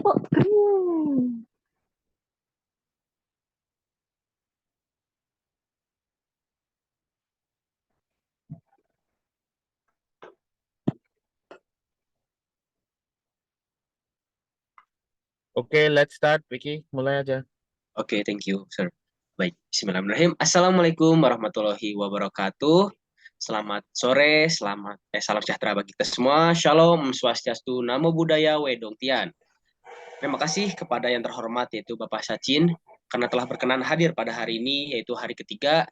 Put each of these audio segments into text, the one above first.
Oh, keren. Oke, let's start. Vicky, mulai aja. Oke, thank you, sir. Baik, bismillahirrahmanirrahim. Assalamualaikum warahmatullahi wabarakatuh. Selamat sore, salam sejahtera bagi kita semua. Shalom, swastiastu, namo buddhaya, wedong tian. Terima kasih kepada yang terhormat yaitu Bapak Sachin karena telah berkenan hadir pada hari ini yaitu hari ketiga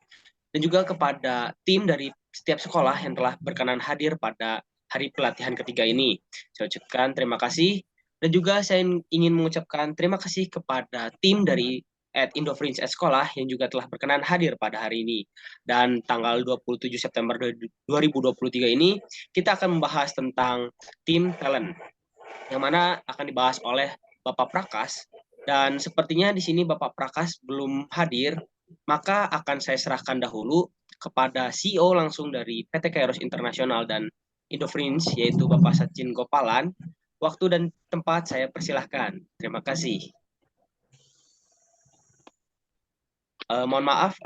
dan juga kepada tim dari setiap sekolah yang telah berkenan hadir pada hari pelatihan ketiga ini. Saya ucapkan terima kasih dan juga saya ingin mengucapkan terima kasih kepada tim dari Indo Fringe Sekolah yang juga telah berkenan hadir pada hari ini. Dan tanggal 27 September 2023 ini kita akan membahas tentang tim talent yang mana akan dibahas oleh Bapak Prakas. Dan sepertinya di sini Bapak Prakas belum hadir, maka akan saya serahkan dahulu kepada CEO langsung dari PT Kairos Internasional dan Indofringe, yaitu Bapak Sachin Gopalan. Waktu dan tempat saya persilahkan. Terima kasih. Mohon maaf,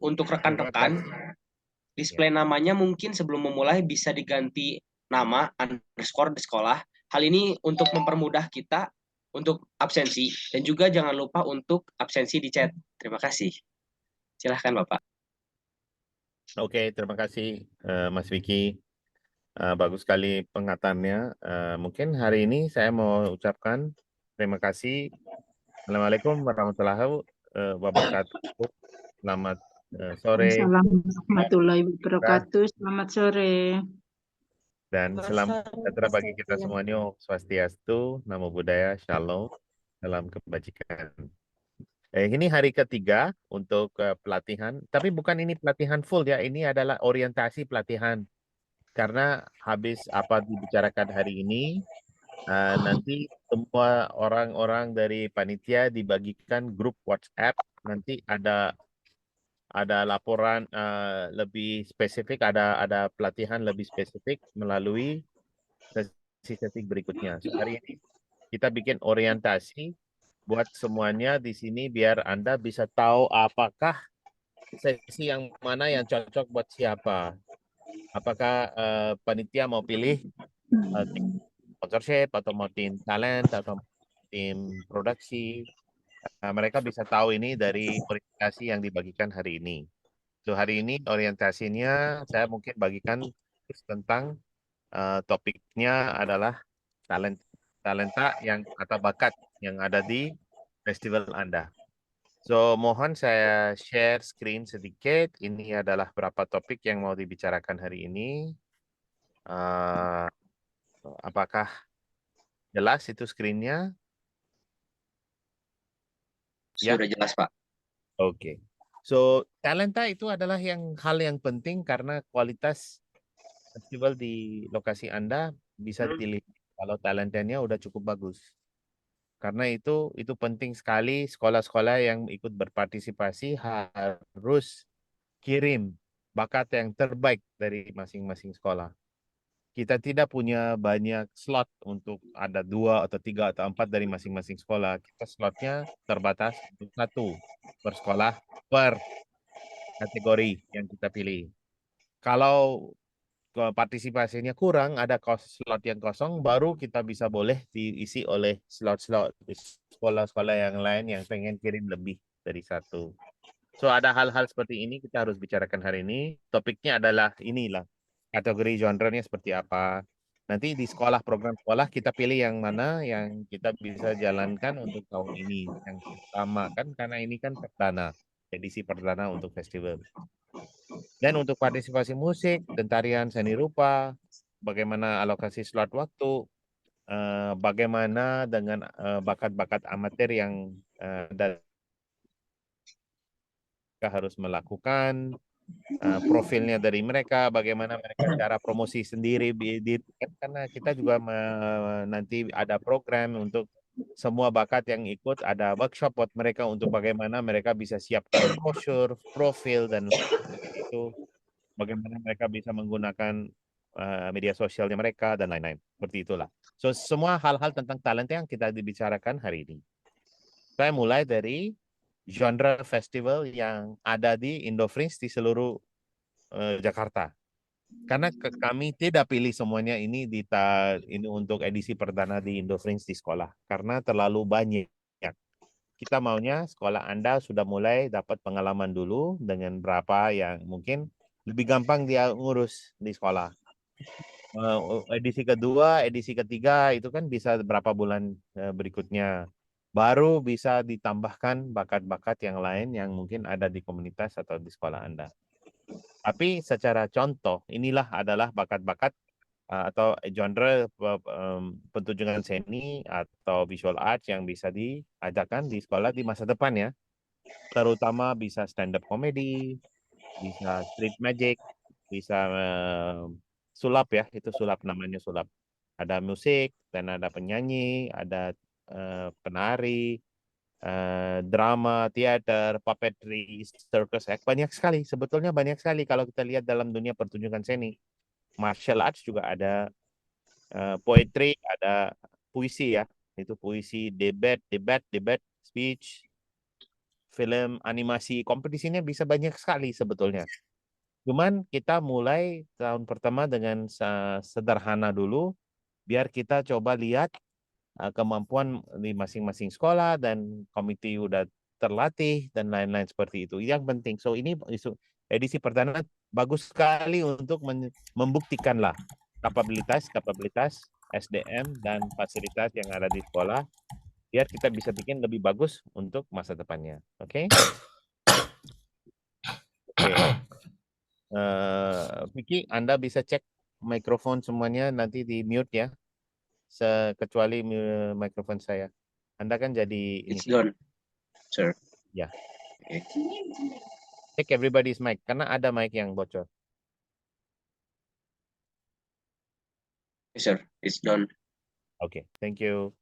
untuk Terima rekan-rekan, kasih. Ya. display namanya mungkin sebelum memulai bisa diganti nama underscore di sekolah. Hal ini untuk mempermudah kita untuk absensi dan juga jangan lupa untuk absensi di chat. Terima kasih. Silahkan Bapak. Oke, terima kasih Mas Vicky. Bagus sekali pengatannya. Mungkin hari ini saya mau ucapkan terima kasih. Assalamualaikum warahmatullahi wabarakatuh. Selamat sore Assalamualaikum warahmatullahi Mas, wabarakatuh. Selamat sore. dan salam sejahtera bagi kita semuanya. Swastiastu, Namo Buddhaya, Shalom, salam kebajikan. Ini hari ketiga untuk pelatihan, tapi bukan ini pelatihan full ya, ini adalah orientasi pelatihan. Karena habis apa dibicarakan hari ini, nanti semua orang-orang dari panitia dibagikan grup WhatsApp, nanti ada laporan lebih spesifik, ada pelatihan lebih spesifik melalui sesi-sesi berikutnya. So, hari ini kita bikin orientasi buat semuanya di sini biar Anda bisa tahu apakah sesi yang mana yang cocok buat siapa. Apakah panitia mau pilih tim sponsorship atau mau tim talent atau tim produksi. Mereka bisa tahu ini dari orientasi yang dibagikan hari ini. So, hari ini orientasinya saya mungkin bagikan tentang topiknya adalah talent talenta yang atau bakat yang ada di festival Anda. So, mohon saya share screen sedikit. Ini adalah beberapa topik yang mau dibicarakan hari ini. Uh, apakah jelas itu screen-nya? Ya, Sudah jelas Pak. oke. So, talenta itu adalah hal yang penting karena kualitas festival di lokasi Anda bisa dilihat kalau talentanya udah cukup bagus. Karena itu penting sekali sekolah-sekolah yang ikut berpartisipasi harus kirim bakat yang terbaik dari masing-masing sekolah. Kita tidak punya banyak slot untuk ada 2 atau 3 atau 4 dari masing-masing sekolah. Kita slotnya terbatas untuk 1 per sekolah per kategori yang kita pilih. Kalau partisipasinya kurang, ada slot yang kosong, baru kita bisa boleh diisi oleh slot-slot di sekolah-sekolah yang lain yang pengen kirim lebih dari 1. So, ada hal-hal seperti ini kita harus bicarakan hari ini. Topiknya adalah inilah, kategori genre-nya seperti apa. Nanti di sekolah, program sekolah, kita pilih yang mana yang kita bisa jalankan untuk tahun ini. Yang pertama kan, karena ini kan perdana, edisi perdana untuk festival. Dan untuk partisipasi musik dan tarian seni rupa, bagaimana alokasi slot waktu, bagaimana dengan bakat-bakat amatir yang mereka harus melakukan, profilnya dari mereka, bagaimana mereka cara promosi sendiri, karena kita juga nanti ada program untuk semua bakat yang ikut, ada workshop buat mereka untuk bagaimana mereka bisa siapkan brosur, profil, dan itu bagaimana mereka bisa menggunakan media sosialnya mereka dan lain-lain. Seperti itulah. So semua hal-hal tentang talenta yang kita dibicarakan hari ini. Saya mulai dari genre festival yang ada di Indofringe di seluruh Jakarta. Karena kami tidak pilih semuanya ini ini untuk edisi perdana di Indofringe di sekolah karena terlalu banyak. Kita maunya sekolah Anda sudah mulai dapat pengalaman dulu dengan berapa yang mungkin lebih gampang dia ngurus di sekolah. Edisi kedua, edisi ketiga itu kan bisa berapa bulan berikutnya. Baru bisa ditambahkan bakat-bakat yang lain yang mungkin ada di komunitas atau di sekolah Anda. Tapi secara contoh, inilah adalah bakat-bakat atau genre pertunjukan seni atau visual arts yang bisa diajarkan di sekolah di masa depan ya. Terutama bisa stand up comedy, bisa street magic, bisa sulap ya, itu sulap namanya sulap. Ada musik dan ada penyanyi, ada penari, drama, teater, puppetry, circus act, banyak sekali. Sebetulnya banyak sekali kalau kita lihat dalam dunia pertunjukan seni. Martial arts juga ada, poetry, ada puisi ya. Itu puisi, debat, speech, film, animasi, kompetisinya bisa banyak sekali sebetulnya. Cuman kita mulai tahun pertama dengan sederhana dulu, biar kita coba lihat kemampuan di masing-masing sekolah dan komite udah terlatih dan lain-lain seperti itu. Yang penting. So ini edisi perdana bagus sekali untuk membuktikan lah kapabilitas SDM dan fasilitas yang ada di sekolah biar kita bisa bikin lebih bagus untuk masa depannya. Oke? Oke. Vicky, Anda bisa cek mikrofon semuanya nanti di mute ya. Kecuali mikrofon saya. Anda kan jadi ini. It's done, sir. Ya. Okay. Check everybody's mic karena ada mic yang bocor. Yes, sir. It's done. Oke, thank you.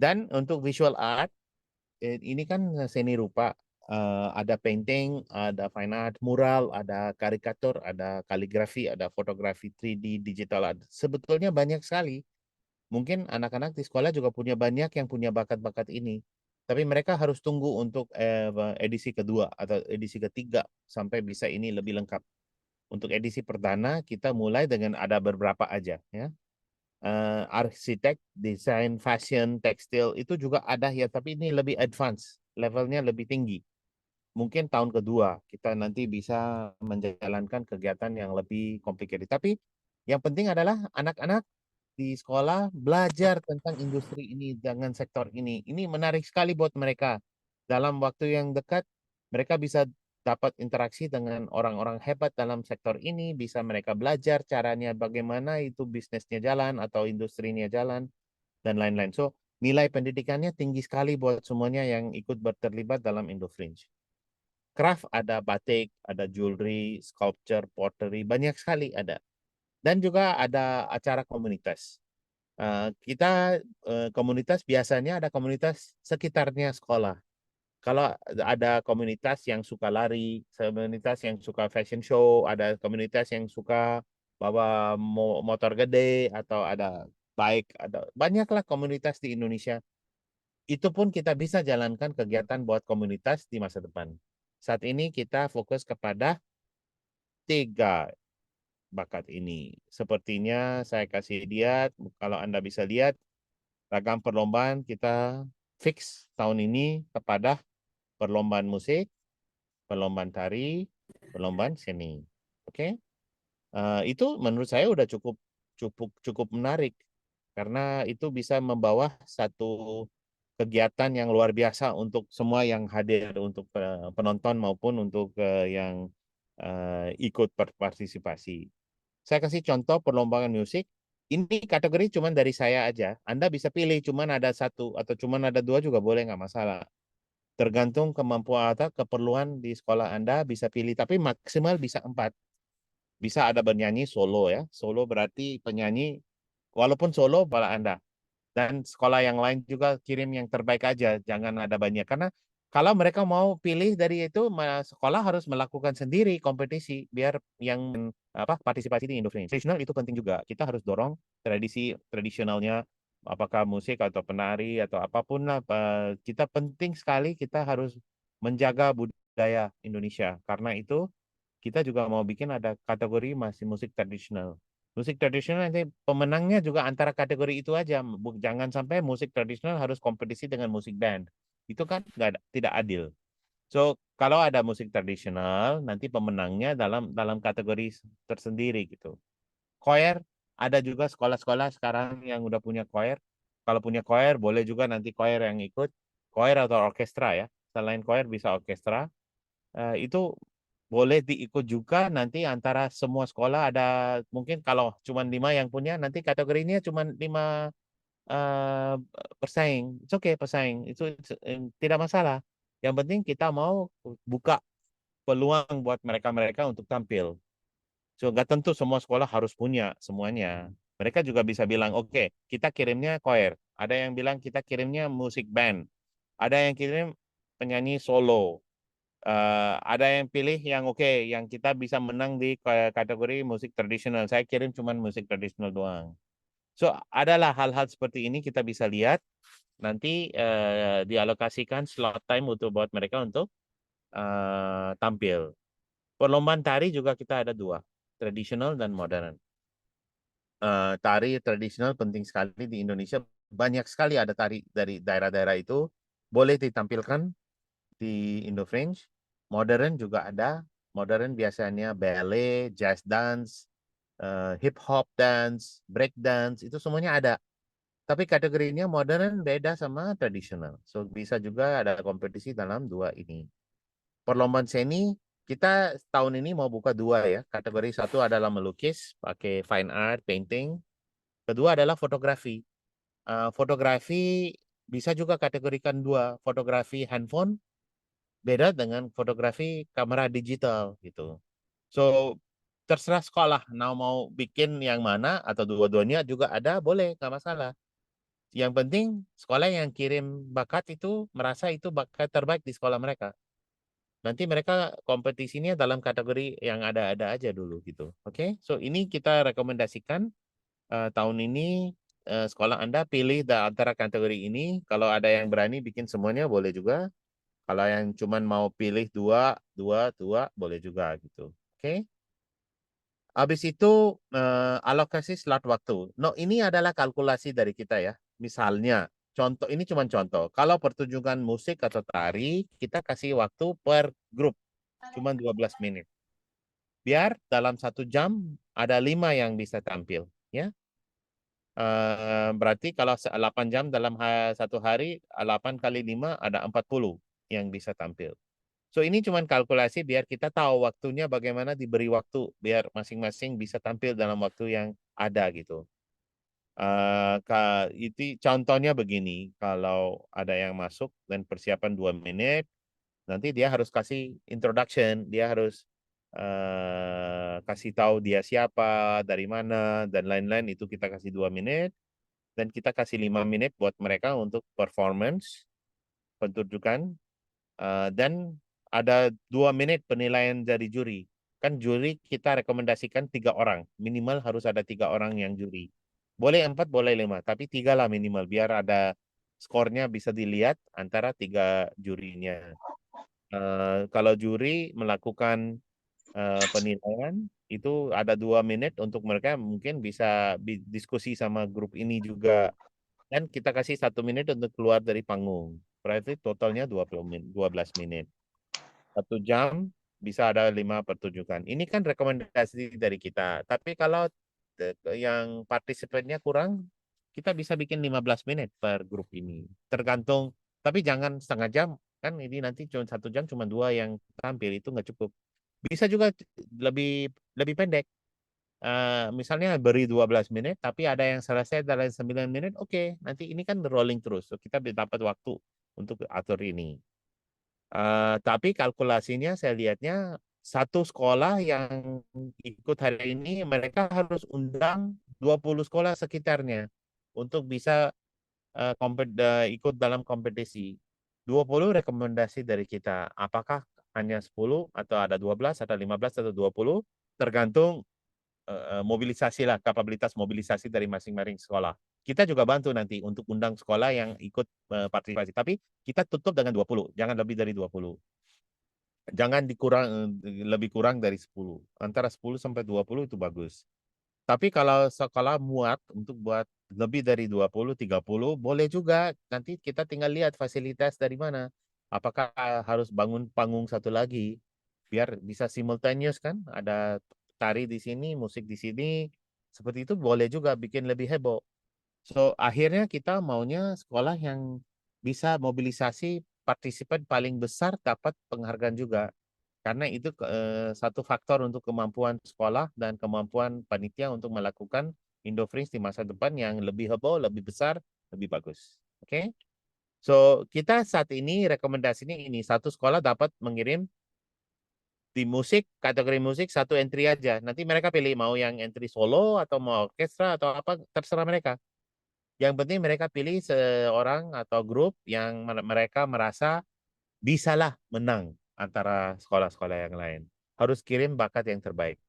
Dan untuk visual art, ini kan seni rupa. Ada painting, ada fine art, mural, ada karikatur, ada kaligrafi, ada fotografi 3D, digital art. Sebetulnya banyak sekali. Mungkin anak-anak di sekolah juga punya banyak yang punya bakat-bakat ini. Tapi mereka harus tunggu untuk edisi kedua atau edisi ketiga sampai bisa ini lebih lengkap. Untuk edisi perdana kita mulai dengan ada beberapa aja ya. Arsitek, desain, fashion, tekstil itu juga ada ya, tapi ini lebih advance, levelnya lebih tinggi. Mungkin tahun kedua kita nanti bisa menjalankan kegiatan yang lebih complicated. Tapi yang penting adalah anak-anak di sekolah belajar tentang industri ini dengan sektor ini. Ini menarik sekali buat mereka. Dalam waktu yang dekat mereka bisa dapat interaksi dengan orang-orang hebat dalam sektor ini, bisa mereka belajar caranya bagaimana itu bisnisnya jalan atau industrinya jalan dan lain-lain. So, nilai pendidikannya tinggi sekali buat semuanya yang ikut terlibat dalam Indofringe. Craft ada batik, ada jewelry, sculpture, pottery, banyak sekali ada. Dan juga ada acara komunitas. Kita komunitas biasanya ada komunitas sekitarnya sekolah. Kalau ada komunitas yang suka lari, komunitas yang suka fashion show, ada komunitas yang suka bawa motor gede atau ada bike, ada banyaklah komunitas di Indonesia. Itu pun kita bisa jalankan kegiatan buat komunitas di masa depan. Saat ini kita fokus kepada 3 bakat ini. Sepertinya saya kasih lihat, kalau Anda bisa lihat, ragam perlombaan kita fix tahun ini kepada perlombaan musik, perlombaan tari, perlombaan seni. Oke? Itu menurut saya udah cukup menarik karena itu bisa membawa satu kegiatan yang luar biasa untuk semua yang hadir, untuk penonton maupun untuk yang ikut berpartisipasi. Saya kasih contoh perlombaan musik. Ini kategori cuma dari saya aja. Anda bisa pilih cuma ada 1 atau cuma ada 2 juga boleh, nggak masalah. Tergantung kemampuan atau keperluan di sekolah Anda bisa pilih, tapi maksimal bisa 4. Bisa ada bernyanyi solo ya. Solo berarti penyanyi, walaupun solo pada Anda. Dan sekolah yang lain juga kirim yang terbaik aja, jangan ada banyak. Karena Kalau mereka mau pilih dari itu, sekolah harus melakukan sendiri kompetisi biar yang partisipasi di Indo Fringe. Tradisional itu penting juga. Kita harus dorong tradisionalnya, apakah musik atau penari atau apapun lah. Kita penting sekali kita harus menjaga budaya Indonesia. Karena itu kita juga mau bikin ada kategori masih musik tradisional. Musik tradisional nanti pemenangnya juga antara kategori itu aja. Jangan sampai musik tradisional harus kompetisi dengan musik band. Itu kan tidak adil. So, kalau ada musik tradisional, nanti pemenangnya dalam kategori tersendiri gitu. Choir, ada juga sekolah-sekolah sekarang yang udah punya choir. Kalau punya choir, boleh juga nanti choir yang ikut. Choir atau orkestra ya. Selain choir bisa orkestra. Itu boleh diikut juga nanti antara semua sekolah ada, mungkin kalau cuma 5 yang punya, nanti kategorinya cuma 5 bersaing. It's okay, pesaing. Itu tidak masalah. Yang penting kita mau buka peluang buat mereka-mereka untuk tampil. So, nggak tentu semua sekolah harus punya semuanya. Mereka juga bisa bilang, oke, kita kirimnya choir. Ada yang bilang kita kirimnya musik band. Ada yang kirim penyanyi solo. Ada yang pilih yang oke, yang kita bisa menang di kategori musik tradisional. Saya kirim cuma musik tradisional doang. So, adalah hal-hal seperti ini kita bisa lihat nanti dialokasikan slot time buat mereka untuk tampil. Perlombaan tari juga kita ada 2, tradisional dan modern. Tari tradisional penting sekali di Indonesia. Banyak sekali ada tari dari daerah-daerah itu. Boleh ditampilkan di Indo Fringe. Modern juga ada. Modern biasanya ballet, jazz dance, hip hop dance, break dance, itu semuanya ada. Tapi kategorinya modern beda sama tradisional. So bisa juga ada kompetisi dalam 2 ini. Perlombaan seni kita tahun ini mau buka 2 ya. Kategori 1 adalah melukis pakai fine art, painting. Kedua adalah fotografi. Fotografi bisa juga kategorikan 2. Fotografi handphone beda dengan fotografi kamera digital gitu. So terserah sekolah mau bikin yang mana atau dua-duanya juga ada, boleh, nggak masalah. Yang penting sekolah yang kirim bakat itu merasa itu bakat terbaik di sekolah mereka. Nanti mereka kompetisinya dalam kategori yang ada-ada aja dulu gitu. Oke, so ini kita rekomendasikan tahun ini sekolah Anda pilih antara kategori ini. Kalau ada yang berani bikin semuanya boleh juga. Kalau yang cuman mau pilih 2, boleh juga gitu. Oke. Habis itu alokasi slot waktu. No, ini adalah kalkulasi dari kita ya. Misalnya, contoh ini cuma contoh. Kalau pertunjukan musik atau tari, kita kasih waktu per grup cuma 12 menit. Biar dalam 1 jam ada 5 yang bisa tampil, ya. Berarti kalau 8 jam dalam 1 hari, 8 kali 5 ada 40 yang bisa tampil. So ini cuma kalkulasi biar kita tahu waktunya bagaimana diberi waktu biar masing-masing bisa tampil dalam waktu yang ada gitu. Itu contohnya begini, kalau ada yang masuk dan persiapan 2 menit, nanti dia harus kasih introduction, dia harus kasih tahu dia siapa, dari mana, dan lain-lain, itu kita kasih 2 menit, dan kita kasih 5 menit buat mereka untuk performance, pertunjukan, dan ada 2 menit penilaian dari juri. Kan juri kita rekomendasikan 3 orang. Minimal harus ada 3 orang yang juri. Boleh 4, boleh 5. Tapi 3 lah minimal. Biar ada skornya bisa dilihat antara 3 jurinya. Kalau juri melakukan penilaian, itu ada 2 menit untuk mereka mungkin bisa diskusi sama grup ini juga. Dan kita kasih 1 menit untuk keluar dari panggung. Berarti totalnya 12 menit. 1 jam bisa ada 5 pertunjukan. Ini kan rekomendasi dari kita. Tapi kalau yang partisipannya kurang, kita bisa bikin 15 menit per grup ini. Tergantung, tapi jangan setengah jam. Kan ini nanti cuma 1 jam, cuma 2 yang tampil, itu nggak cukup. Bisa juga lebih pendek. Misalnya beri 12 menit, tapi ada yang selesai dalam 9 menit, oke. Nanti ini kan rolling terus. So, kita dapat waktu untuk atur ini. Tapi kalkulasinya saya lihatnya satu sekolah yang ikut hari ini mereka harus undang 20 sekolah sekitarnya untuk bisa ikut dalam kompetisi. 20 rekomendasi dari kita. Apakah hanya 10 atau ada 12 atau 15 atau 20, tergantung mobilisasi lah, kapabilitas mobilisasi dari masing-masing sekolah. Kita juga bantu nanti untuk undang sekolah yang ikut partisipasi. Tapi kita tutup dengan 20, jangan lebih dari 20. Jangan lebih kurang dari 10. Antara 10 sampai 20 itu bagus. Tapi kalau sekolah muat untuk buat lebih dari 20, 30, boleh juga. Nanti kita tinggal lihat fasilitas dari mana. Apakah harus bangun panggung satu lagi, biar bisa simultaneous kan? Ada tari di sini, musik di sini. Seperti itu boleh juga bikin lebih heboh. So, akhirnya kita maunya sekolah yang bisa mobilisasi partisipan paling besar dapat penghargaan juga. Karena itu satu faktor untuk kemampuan sekolah dan kemampuan panitia untuk melakukan Indofringe di masa depan yang lebih heboh, lebih besar, lebih bagus. Oke? So, kita saat ini rekomendasinya ini, satu sekolah dapat mengirim di musik, kategori musik satu entry aja. Nanti mereka pilih mau yang entry solo atau mau orkestra atau apa, terserah mereka. Yang penting mereka pilih seorang atau grup yang mereka merasa bisalah menang antara sekolah-sekolah yang lain. Harus kirim bakat yang terbaik.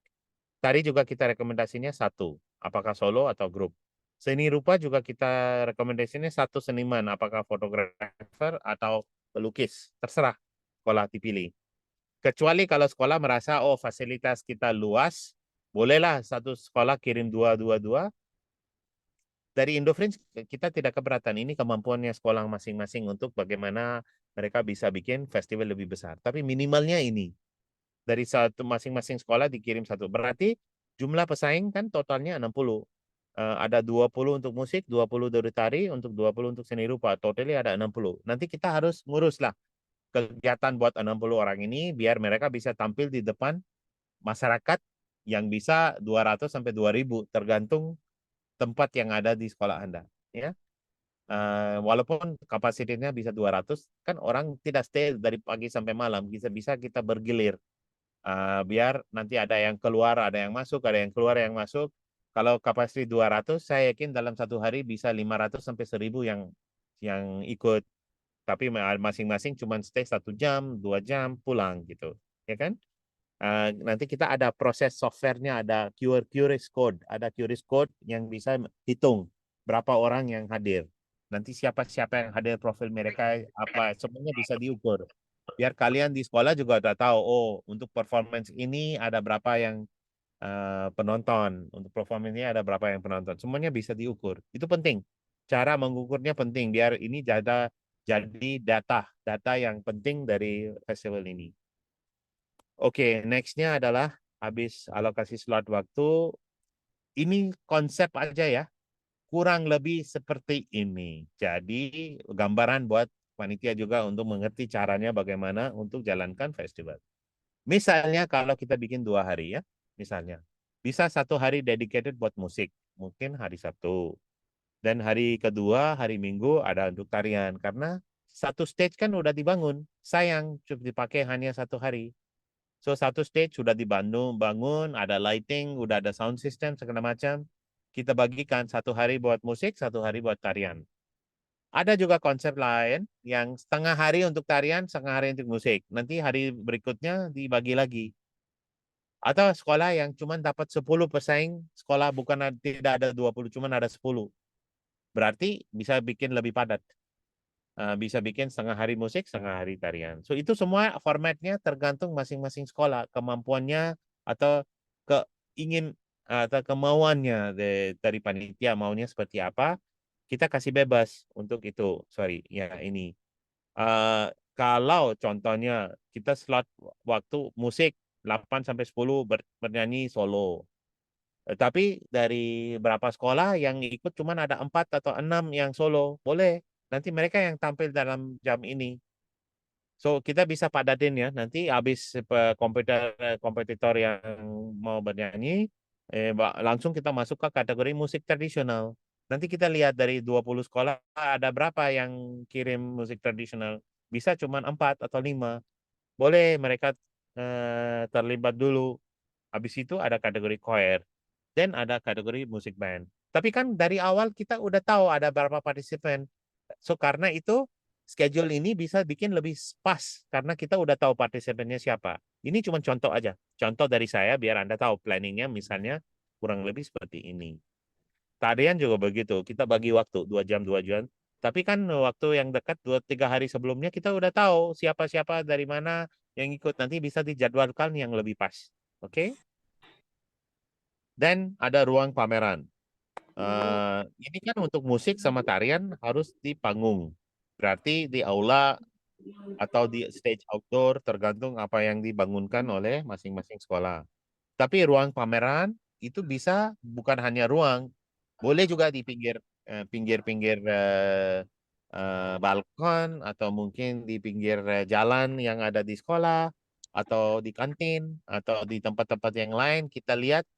Tari juga kita rekomendasinya satu, apakah solo atau grup. Seni rupa juga kita rekomendasinya satu seniman, apakah fotografer atau pelukis. Terserah sekolah dipilih. Kecuali kalau sekolah merasa, oh fasilitas kita luas, bolehlah satu sekolah kirim dua. Dari Indofringe kita tidak keberatan. Ini kemampuannya sekolah masing-masing untuk bagaimana mereka bisa bikin festival lebih besar. Tapi minimalnya ini. Dari satu masing-masing sekolah dikirim satu. Berarti jumlah pesaing kan totalnya 60. Ada 20 untuk musik, 20 dari tari, untuk 20 untuk seni rupa. Totalnya ada 60. Nanti kita harus nguruslah kegiatan buat 60 orang ini biar mereka bisa tampil di depan masyarakat yang bisa 200 sampai 2000 tergantung tempat yang ada di sekolah Anda, ya. Walaupun kapasitasnya bisa 200, kan orang tidak stay dari pagi sampai malam, bisa kita bergilir. Biar nanti ada yang keluar, ada yang masuk, ada yang keluar, yang masuk. Kalau kapasitas 200, saya yakin dalam satu hari bisa 500 sampai 1000 yang ikut. Tapi masing-masing cuma stay 1 jam, 2 jam, pulang gitu, ya kan? Nanti kita ada proses softwarenya, ada QRIS code, yang bisa hitung berapa orang yang hadir. Nanti siapa-siapa yang hadir, profil mereka apa, semuanya bisa diukur. Biar kalian di sekolah juga udah tahu, oh untuk performance ini ada berapa yang penonton, untuk performance ini ada berapa yang penonton. Semuanya bisa diukur. Itu penting. Cara mengukurnya penting biar ini jadi data yang penting dari festival ini. Oke, nextnya adalah habis alokasi slot waktu. Ini konsep aja ya, kurang lebih seperti ini. Jadi gambaran buat panitia juga untuk mengerti caranya bagaimana untuk jalankan festival. Misalnya kalau kita bikin 2 hari ya, misalnya. Bisa 1 hari dedicated buat musik, mungkin hari Sabtu. Dan hari kedua, hari Minggu ada untuk tarian. Karena satu stage kan udah dibangun. Sayang, cuma dipakai hanya 1 hari. So satu stage sudah dibangun, ada lighting, udah ada sound system segala macam. Kita bagikan 1 hari buat musik, 1 hari buat tarian. Ada juga konsep lain yang setengah hari untuk tarian, setengah hari untuk musik. Nanti hari berikutnya dibagi lagi. Atau sekolah yang cuma dapat 10 pesaing, sekolah tidak ada 20, cuma ada 10. Berarti bisa bikin lebih padat. Bisa bikin setengah hari musik, setengah hari tarian. So itu semua formatnya tergantung masing-masing sekolah, kemampuannya atau atau kemauannya dari panitia maunya seperti apa. Kita kasih bebas untuk itu. Sorry, ya ini. Kalau contohnya kita slot waktu musik 8 sampai 10 bernyanyi solo. Tapi dari berapa sekolah yang ikut cuma ada 4 atau 6 yang solo, boleh. Nanti mereka yang tampil dalam jam ini. So kita bisa padatin ya. Nanti habis kompetitor yang mau bernyanyi, langsung kita masuk ke kategori musik tradisional. Nanti kita lihat dari 20 sekolah ada berapa yang kirim musik tradisional. Bisa cuma 4 atau 5. Boleh mereka terlibat dulu. Habis itu ada kategori choir. Dan ada kategori musik band. Tapi kan dari awal kita udah tahu ada berapa partisipan. So karena itu schedule ini bisa bikin lebih pas karena kita udah tahu partisipannya siapa. Ini cuma contoh aja. Contoh dari saya biar Anda tahu planningnya misalnya kurang lebih seperti ini. Tarian juga begitu. Kita bagi waktu 2 jam, 2 jam. Tapi kan waktu yang dekat 2-3 hari sebelumnya kita udah tahu siapa-siapa dari mana yang ikut. Nanti bisa dijadwalkan yang lebih pas. Oke? Dan ada ruang pameran. Ini kan untuk musik sama tarian harus di panggung. Berarti di aula atau di stage outdoor tergantung apa yang dibangunkan oleh masing-masing sekolah. Tapi ruang pameran itu bisa bukan hanya ruang, boleh juga di pinggir-pinggir balkon atau mungkin di pinggir jalan yang ada di sekolah atau di kantin atau di tempat-tempat yang lain kita lihat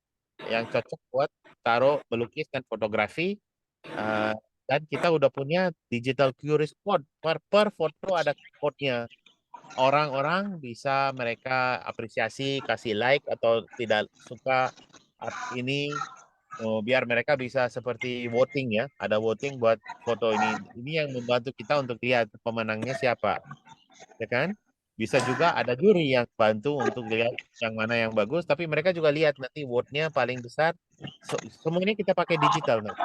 yang cocok buat taruh melukis dan fotografi. Eh, dan kita udah punya digital QR code per foto ada code-nya. Orang-orang bisa mereka apresiasi, kasih like atau tidak suka art ini. Biar mereka bisa seperti voting ya, ada voting buat foto ini. Ini yang membantu kita untuk lihat pemenangnya siapa, ya kan? Bisa juga ada juri yang bantu untuk lihat yang mana yang bagus, tapi mereka juga lihat nanti vote-nya paling besar. Semuanya kita pakai digital nanti.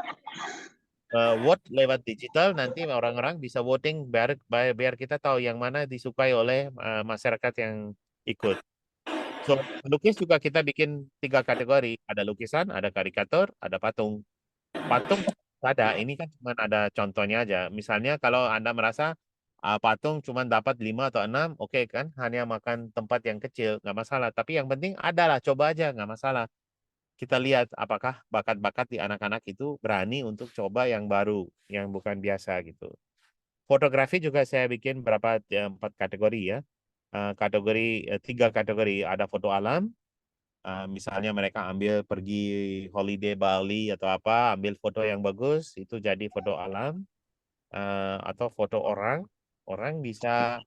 Vote lewat digital nanti orang-orang bisa voting biar kita tahu yang mana disukai oleh masyarakat yang ikut. So, lukis juga kita bikin 3 kategori. Ada lukisan, ada karikatur, ada patung. Patung ada, ini kan cuma ada contohnya aja. Misalnya kalau Anda merasa patung cuma dapat 5 atau 6, oke kan, hanya makan tempat yang kecil, nggak masalah. Tapi yang penting adalah, coba aja, nggak masalah. Kita lihat apakah bakat-bakat di anak-anak itu berani untuk coba yang baru, yang bukan biasa gitu. Fotografi juga saya bikin 4 kategori ya. Kategori 3 kategori, ada foto alam. Misalnya mereka ambil pergi holiday Bali atau apa, ambil foto yang bagus, itu jadi foto alam. Atau foto orang. Orang bisa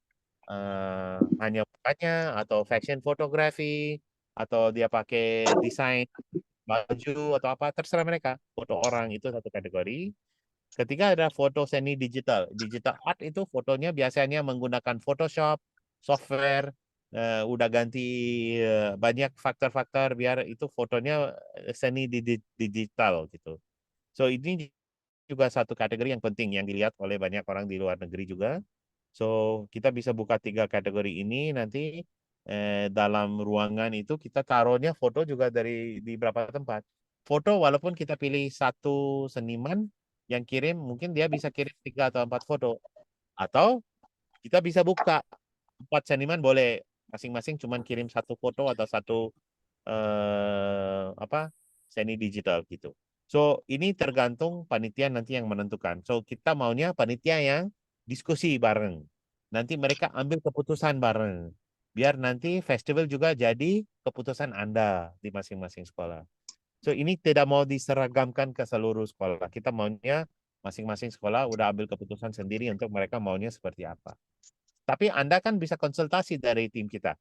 hanya mukanya atau fashion fotografi atau dia pakai desain baju atau apa, terserah mereka. Foto orang itu satu kategori. Ketiga ada foto seni digital. Digital art itu fotonya biasanya menggunakan Photoshop, software, udah ganti banyak faktor-faktor biar itu fotonya seni digital gitu. So ini juga satu kategori yang penting yang dilihat oleh banyak orang di luar negeri juga. So kita bisa buka 3 kategori ini nanti dalam ruangan itu kita taruhnya foto juga dari di beberapa tempat. Foto walaupun kita pilih satu seniman yang kirim, mungkin dia bisa kirim 3 atau 4 foto. Atau kita bisa buka 4 seniman boleh masing-masing cuman kirim satu foto atau satu apa seni digital gitu. So ini tergantung panitia nanti yang menentukan. So kita maunya panitia yang diskusi bareng. Nanti mereka ambil keputusan bareng. Biar nanti festival juga jadi keputusan Anda di masing-masing sekolah. So ini tidak mau diseragamkan ke seluruh sekolah. Kita maunya masing-masing sekolah udah ambil keputusan sendiri untuk mereka maunya seperti apa. Tapi Anda kan bisa konsultasi dari tim kita.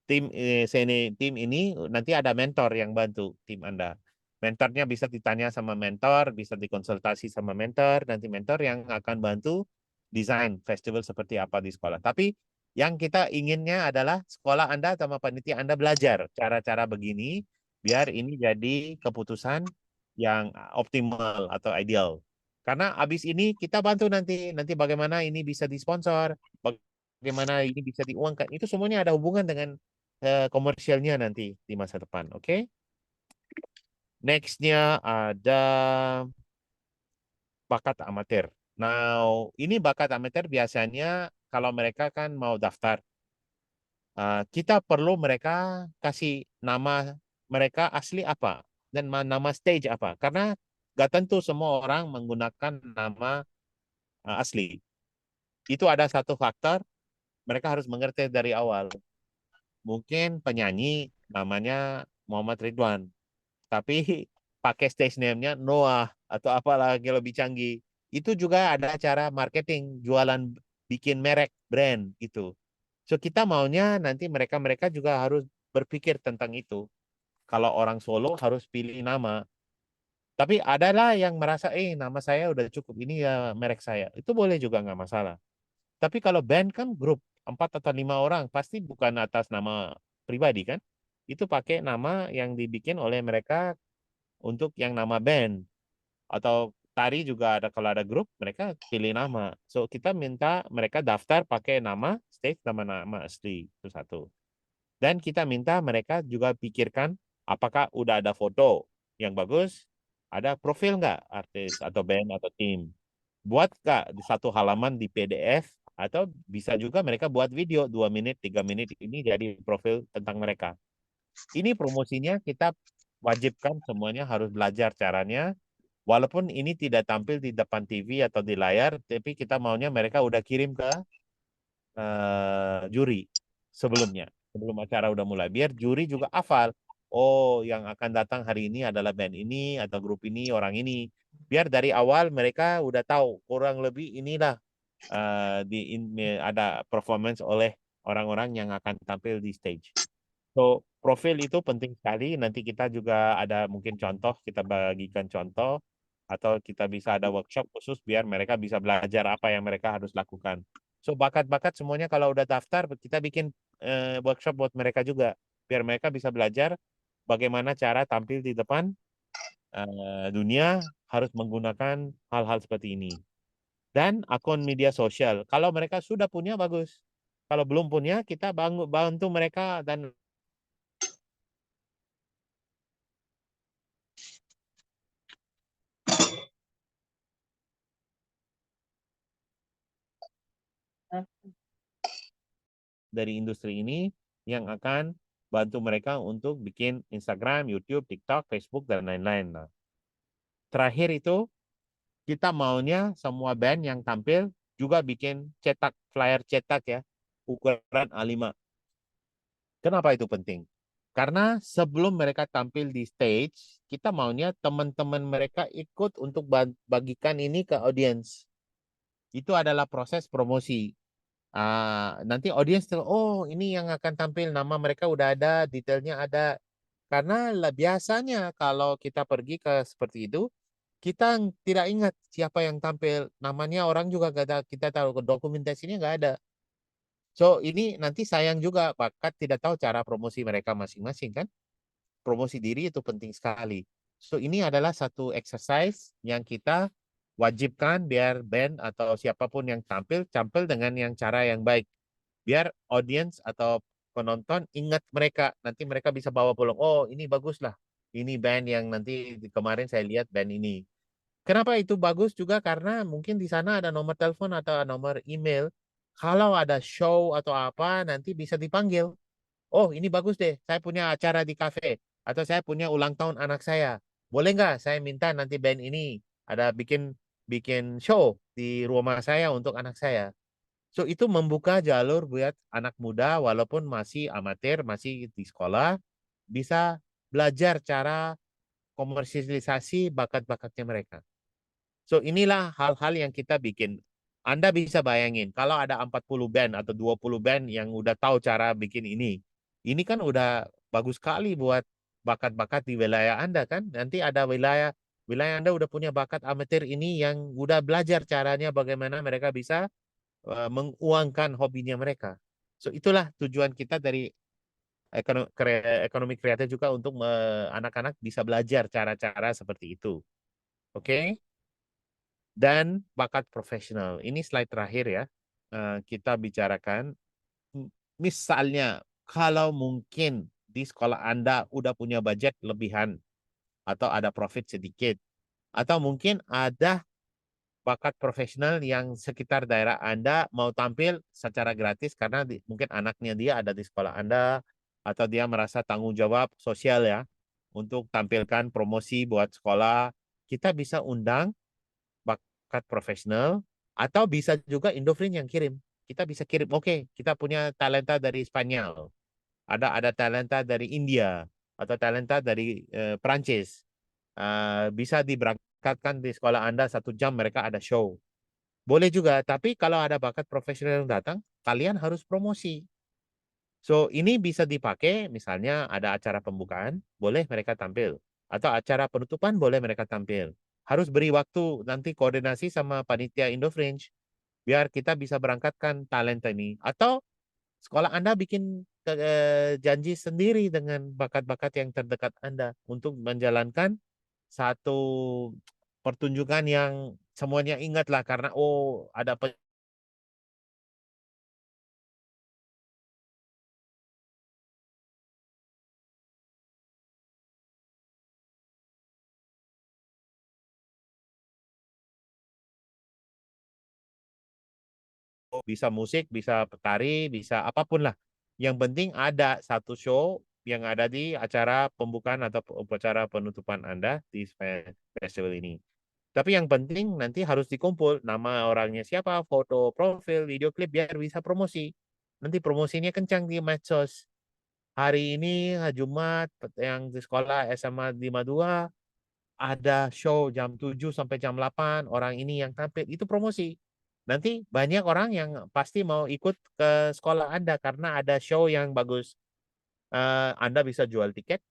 Tim ini nanti ada mentor yang bantu tim Anda. Mentornya bisa ditanya sama mentor, bisa dikonsultasi sama mentor, nanti mentor yang akan bantu desain festival seperti apa di sekolah. Tapi yang kita inginnya adalah sekolah Anda sama panitia Anda belajar cara-cara begini, biar ini jadi keputusan yang optimal atau ideal. Karena habis ini kita bantu nanti bagaimana ini bisa disponsor, bagaimana ini bisa diuangkan. Itu semuanya ada hubungan dengan komersialnya nanti di masa depan. Oke? Next-nya ada bakat amatir. Now, ini bakat amatir biasanya kalau mereka kan mau daftar, kita perlu mereka kasih nama mereka asli apa dan nama stage apa. Karena gak tentu semua orang menggunakan nama asli. Itu ada satu faktor mereka harus mengerti dari awal. Mungkin penyanyi namanya Muhammad Ridwan, tapi pakai stage name-nya Noah atau apalah yang lebih canggih. Itu juga ada cara marketing, jualan, bikin merek, brand gitu. So kita maunya nanti mereka juga harus berpikir tentang itu. Kalau orang Solo harus pilih nama. Tapi adalah yang merasa, nama saya udah cukup, ini ya merek saya. Itu boleh juga nggak masalah. Tapi kalau band kan grup 4 atau 5 orang, pasti bukan atas nama pribadi kan? Itu pakai nama yang dibikin oleh mereka untuk yang nama band. Atau tari juga ada, kalau ada grup mereka pilih nama. So kita minta mereka daftar pakai nama stage, nama-nama asli, itu satu. Dan kita minta mereka juga pikirkan apakah udah ada foto yang bagus, ada profil nggak artis atau band atau tim. Buat nggak di satu halaman di PDF, atau bisa juga mereka buat video 2 menit, 3 menit, ini jadi profil tentang mereka. Ini promosinya kita wajibkan semuanya harus belajar caranya. Walaupun ini tidak tampil di depan TV atau di layar, tapi kita maunya mereka udah kirim ke juri sebelumnya, sebelum acara udah mulai. Biar juri juga hafal, oh yang akan datang hari ini adalah band ini atau grup ini, orang ini. Biar dari awal mereka udah tahu kurang lebih inilah ada performance oleh orang-orang yang akan tampil di stage. So, profil itu penting sekali. Nanti kita juga ada mungkin contoh, kita bagikan contoh, atau kita bisa ada workshop khusus biar mereka bisa belajar apa yang mereka harus lakukan. So, bakat-bakat semuanya kalau udah daftar, kita bikin workshop buat mereka juga. Biar mereka bisa belajar bagaimana cara tampil di depan dunia harus menggunakan hal-hal seperti ini. Dan akun media sosial. Kalau mereka sudah punya, bagus. Kalau belum punya, kita bantu mereka dan dari industri ini yang akan bantu mereka untuk bikin Instagram, YouTube, TikTok, Facebook, dan lain-lain. Nah, terakhir itu kita maunya semua band yang tampil juga bikin cetak, flyer cetak ya, ukuran A5. Kenapa itu penting? Karena sebelum mereka tampil di stage, kita maunya teman-teman mereka ikut untuk bagikan ini ke audiens. Itu adalah proses promosi. Nanti audiens tahu, oh ini yang akan tampil, nama mereka udah ada, detailnya ada. Karena biasanya kalau kita pergi ke seperti itu, kita tidak ingat siapa yang tampil, namanya orang juga gak ada, kita tahu dokumentasinya nggak ada. So ini nanti sayang juga, bakat tidak tahu cara promosi mereka masing-masing kan. Promosi diri itu penting sekali. So ini adalah satu exercise yang kita wajibkan biar band atau siapapun yang tampil dengan yang cara yang baik. Biar audiens atau penonton ingat mereka. Nanti mereka bisa bawa pulang. Oh ini bagus lah. Ini band yang nanti kemarin saya lihat band ini. Kenapa itu bagus juga? Karena mungkin di sana ada nomor telepon atau nomor email. Kalau ada show atau apa, nanti bisa dipanggil. Oh, ini bagus deh. Saya punya acara di kafe. Atau saya punya ulang tahun anak saya. Boleh nggak saya minta nanti band ini ada bikin bikin show di rumah saya untuk anak saya. So, itu membuka jalur buat anak muda walaupun masih amatir, masih di sekolah, bisa belajar cara komersialisasi bakat-bakatnya mereka. So inilah hal-hal yang kita bikin. Anda bisa bayangin kalau ada 40 band atau 20 band yang udah tahu cara bikin ini. Ini kan udah bagus sekali buat bakat-bakat di wilayah Anda kan. Nanti ada wilayah Anda udah punya bakat amatir ini yang udah belajar caranya bagaimana mereka bisa menguangkan hobinya mereka. So itulah tujuan kita dari ekonomi kreatif juga untuk anak-anak bisa belajar cara-cara seperti itu. Oke? Dan bakat profesional. Ini slide terakhir ya. Kita bicarakan, misalnya kalau mungkin di sekolah Anda udah punya budget lebihan atau ada profit sedikit, atau mungkin ada bakat profesional yang sekitar daerah Anda mau tampil secara gratis karena mungkin anaknya dia ada di sekolah Anda, atau dia merasa tanggung jawab sosial ya untuk tampilkan promosi buat sekolah, kita bisa undang bakat profesional, atau bisa juga Indofrin yang kirim. Kita bisa kirim, oke, kita punya talenta dari Spanyol, ada talenta dari India, atau talenta dari Prancis. Bisa diberangkatkan di sekolah Anda 1 jam, mereka ada show. Boleh juga, tapi kalau ada bakat profesional yang datang, kalian harus promosi. So, ini bisa dipakai, misalnya ada acara pembukaan, boleh mereka tampil. Atau acara penutupan, boleh mereka tampil. Harus beri waktu, nanti koordinasi sama panitia Indofringe. biar kita bisa berangkatkan talenta ini. Atau sekolah Anda bikin janji sendiri dengan bakat-bakat yang terdekat Anda untuk menjalankan satu pertunjukan yang semuanya ingatlah karena oh ada bisa musik, bisa tari, bisa apapun lah. Yang penting ada satu show yang ada di acara pembukaan atau upacara penutupan Anda di festival ini. Tapi yang penting nanti harus dikumpul nama orangnya siapa, foto profil, video klip biar bisa promosi. Nanti promosinya kencang di medsos. Hari ini Jumat yang di sekolah SMA 52 ada show jam 7 sampai jam 8 orang ini yang tampil itu promosi. Nanti banyak orang yang pasti mau ikut ke sekolah Anda karena ada show yang bagus. Anda bisa jual tiket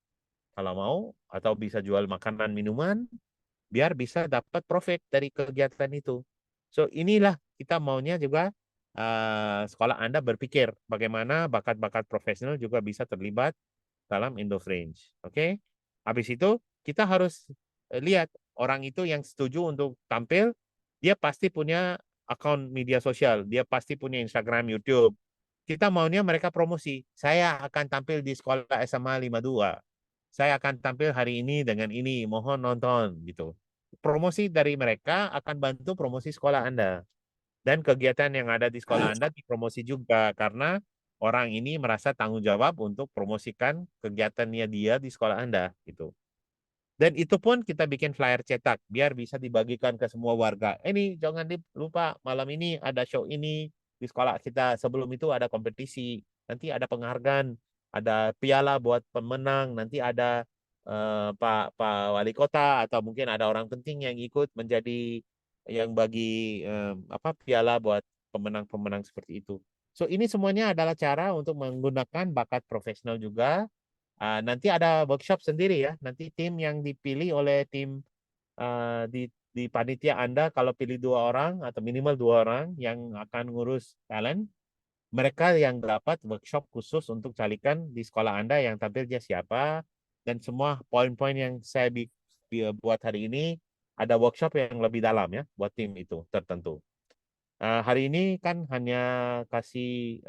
kalau mau atau bisa jual makanan minuman biar bisa dapat profit dari kegiatan itu. So inilah kita maunya juga sekolah Anda berpikir bagaimana bakat-bakat profesional juga bisa terlibat dalam Indofringe. Oke? Habis itu kita harus lihat orang itu yang setuju untuk tampil, dia pasti punya akun media sosial, dia pasti punya Instagram, YouTube. Kita maunya mereka promosi. Saya akan tampil di sekolah SMA 52. Saya akan tampil hari ini dengan ini, mohon nonton gitu. Promosi dari mereka akan bantu promosi sekolah Anda. Dan kegiatan yang ada di sekolah Anda dipromosi juga karena orang ini merasa tanggung jawab untuk promosikan kegiatannya dia di sekolah Anda gitu. Dan itu pun kita bikin flyer cetak biar bisa dibagikan ke semua warga. Ini jangan lupa malam ini ada show ini di sekolah kita. Sebelum itu ada kompetisi, nanti ada penghargaan, ada piala buat pemenang, nanti ada Pak Wali Kota atau mungkin ada orang penting yang ikut menjadi yang bagi apa piala buat pemenang-pemenang seperti itu. So ini semuanya adalah cara untuk menggunakan bakat profesional juga. Nanti ada workshop sendiri ya. Nanti tim yang dipilih oleh tim di panitia Anda kalau pilih 2 orang atau minimal 2 orang yang akan ngurus talent, mereka yang dapat workshop khusus untuk carikan di sekolah Anda yang tampilnya siapa dan semua poin-poin yang saya buat hari ini ada workshop yang lebih dalam ya buat tim itu tertentu. Hari ini kan hanya kasih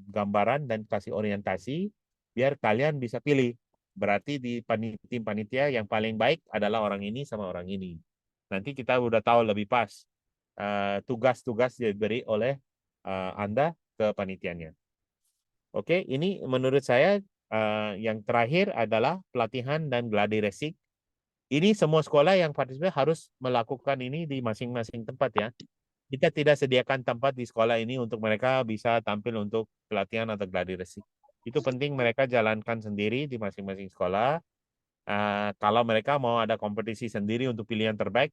gambaran dan kasih orientasi biar kalian bisa pilih. Berarti di tim panitia yang paling baik adalah orang ini sama orang ini. Nanti kita udah tahu lebih pas tugas-tugas diberi oleh Anda ke panitianya. Oke, ini menurut saya yang terakhir adalah pelatihan dan gladi resik. Ini semua sekolah yang partisipasi harus melakukan ini di masing-masing tempat ya. Kita tidak sediakan tempat di sekolah ini untuk mereka bisa tampil untuk pelatihan atau gladi resik. Itu penting mereka jalankan sendiri di masing-masing sekolah. Kalau mereka mau ada kompetisi sendiri untuk pilihan terbaik,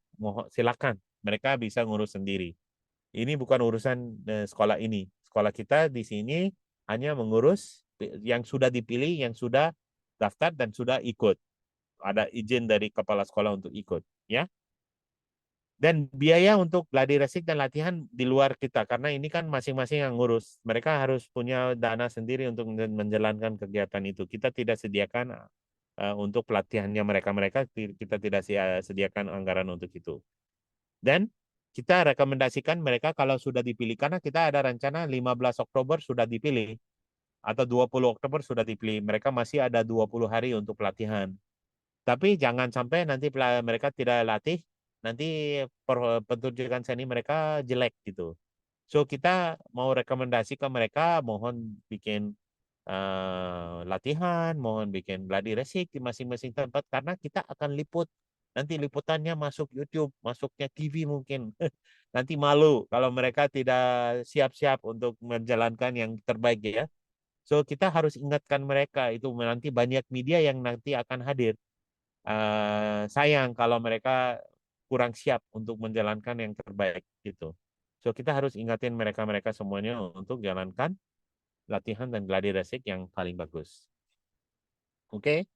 silakan. Mereka bisa ngurus sendiri. Ini bukan urusan sekolah ini. Sekolah kita di sini hanya mengurus yang sudah dipilih, yang sudah daftar dan sudah ikut. Ada izin dari kepala sekolah untuk ikut, ya. Dan biaya untuk gladi resik dan latihan di luar kita karena ini kan masing-masing yang ngurus. Mereka harus punya dana sendiri untuk menjalankan kegiatan itu. Kita tidak sediakan untuk pelatihannya mereka kita tidak sediakan anggaran untuk itu. Dan kita rekomendasikan mereka kalau sudah dipilih karena kita ada rencana 15 Oktober sudah dipilih atau 20 Oktober sudah dipilih. Mereka masih ada 20 hari untuk pelatihan. Tapi jangan sampai nanti mereka tidak latih, nanti pertunjukan seni mereka jelek gitu. So kita mau rekomendasi ke mereka, mohon bikin latihan, mohon bikin gladi resik di masing-masing tempat karena kita akan liput. Nanti liputannya masuk YouTube, masuknya TV mungkin. Nanti malu kalau mereka tidak siap-siap untuk menjalankan yang terbaik ya. So kita harus ingatkan mereka itu nanti banyak media yang nanti akan hadir. Sayang kalau mereka kurang siap untuk menjalankan yang terbaik gitu. So kita harus ingatin mereka-mereka semuanya untuk jalankan latihan dan gladi resik yang paling bagus. Oke.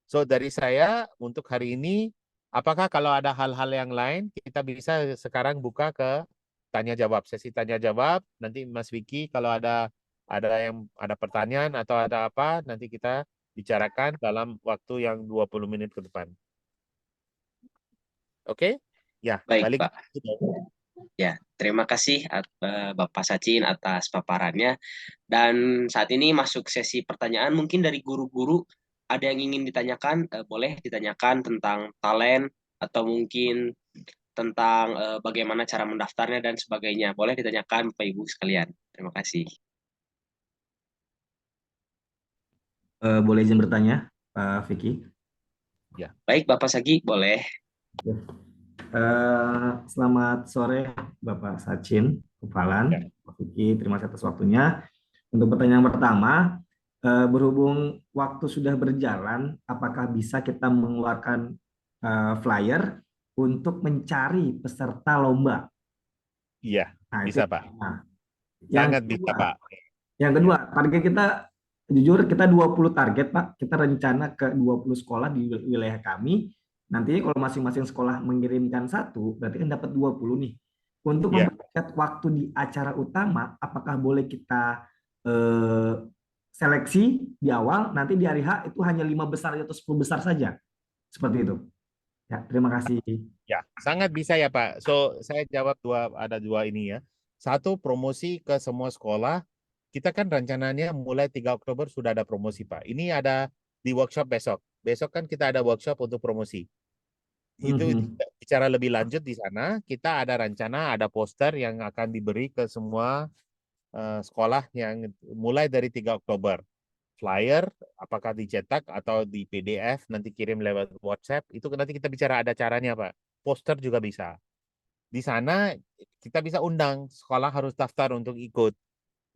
So dari saya untuk hari ini, apakah kalau ada hal-hal yang lain kita bisa sekarang buka ke tanya jawab, sesi tanya jawab. Nanti Mas Vicky kalau ada pertanyaan atau ada apa, nanti kita bicarakan dalam waktu yang 20 menit ke depan. Oke? Ya, Baik, balik. Pak. Ya, terima kasih Bapak Sachin atas paparannya. Dan saat ini masuk sesi pertanyaan. Mungkin dari guru-guru ada yang ingin ditanyakan, boleh ditanyakan tentang talent atau mungkin tentang bagaimana cara mendaftarnya dan sebagainya. Boleh ditanyakan Bapak Ibu sekalian. Terima kasih. Boleh izin bertanya, Pak Vicky? Baik, Bapak Sagi, boleh. Selamat sore, Bapak Sachin, Kupalan, Ya. Pak Vicky, terima kasih atas waktunya. Untuk pertanyaan pertama, berhubung waktu sudah berjalan, apakah bisa kita mengeluarkan flyer untuk mencari peserta lomba? Iya, Nah, bisa itu. Pak. Nah, yang Sangat bisa kedua, Pak. Yang kedua, target kita jujur kita 20 target, Pak. Kita rencana ke 20 sekolah di wilayah kami. Nantinya kalau masing-masing sekolah mengirimkan satu, berarti kan dapat 20 nih. Untuk Ya. mempercepat waktu di acara utama, apakah boleh kita seleksi di awal, nanti di hari H itu hanya 5 besar atau 10 besar saja? Seperti itu. Ya, terima kasih. Ya, sangat bisa ya Pak. So, saya jawab ada dua ini ya. Satu, promosi ke semua sekolah. Kita kan rencananya mulai 3 Oktober sudah ada promosi Pak. Ini ada di workshop besok. Besok kan kita ada workshop untuk promosi. Itu bicara lebih lanjut di sana, kita ada rencana, ada poster yang akan diberi ke semua sekolah yang mulai dari 3 Oktober. Flyer, apakah dicetak atau di PDF, nanti kirim lewat WhatsApp, itu nanti kita bicara ada caranya Pak. Poster juga bisa. Di sana kita bisa undang, sekolah harus daftar untuk ikut.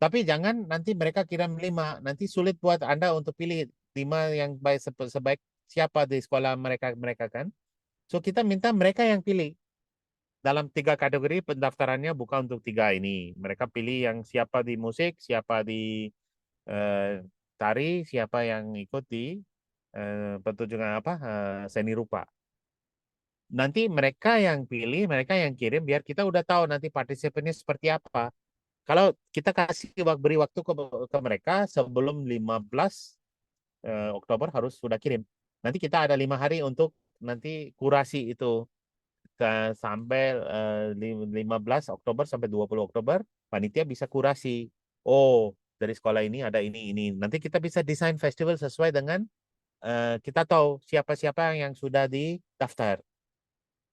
Tapi jangan nanti mereka kirim 5, nanti sulit buat Anda untuk pilih 5 yang baik sebaik siapa di sekolah mereka kan. So kita minta mereka yang pilih. Dalam 3 kategori pendaftarannya bukan untuk 3 ini. Mereka pilih yang siapa di musik, siapa di tari, siapa yang ikut di pertunjukan seni rupa. Nanti mereka yang pilih, mereka yang kirim, biar kita udah tahu nanti partisipannya seperti apa. Kalau kita beri waktu ke mereka sebelum 15 Oktober harus sudah kirim. Nanti kita ada 5 hari untuk nanti kurasi itu sampai 15 Oktober sampai 20 Oktober, panitia bisa kurasi. Oh, dari sekolah ini ada ini. Nanti kita bisa desain festival sesuai dengan kita tahu siapa-siapa yang sudah didaftar.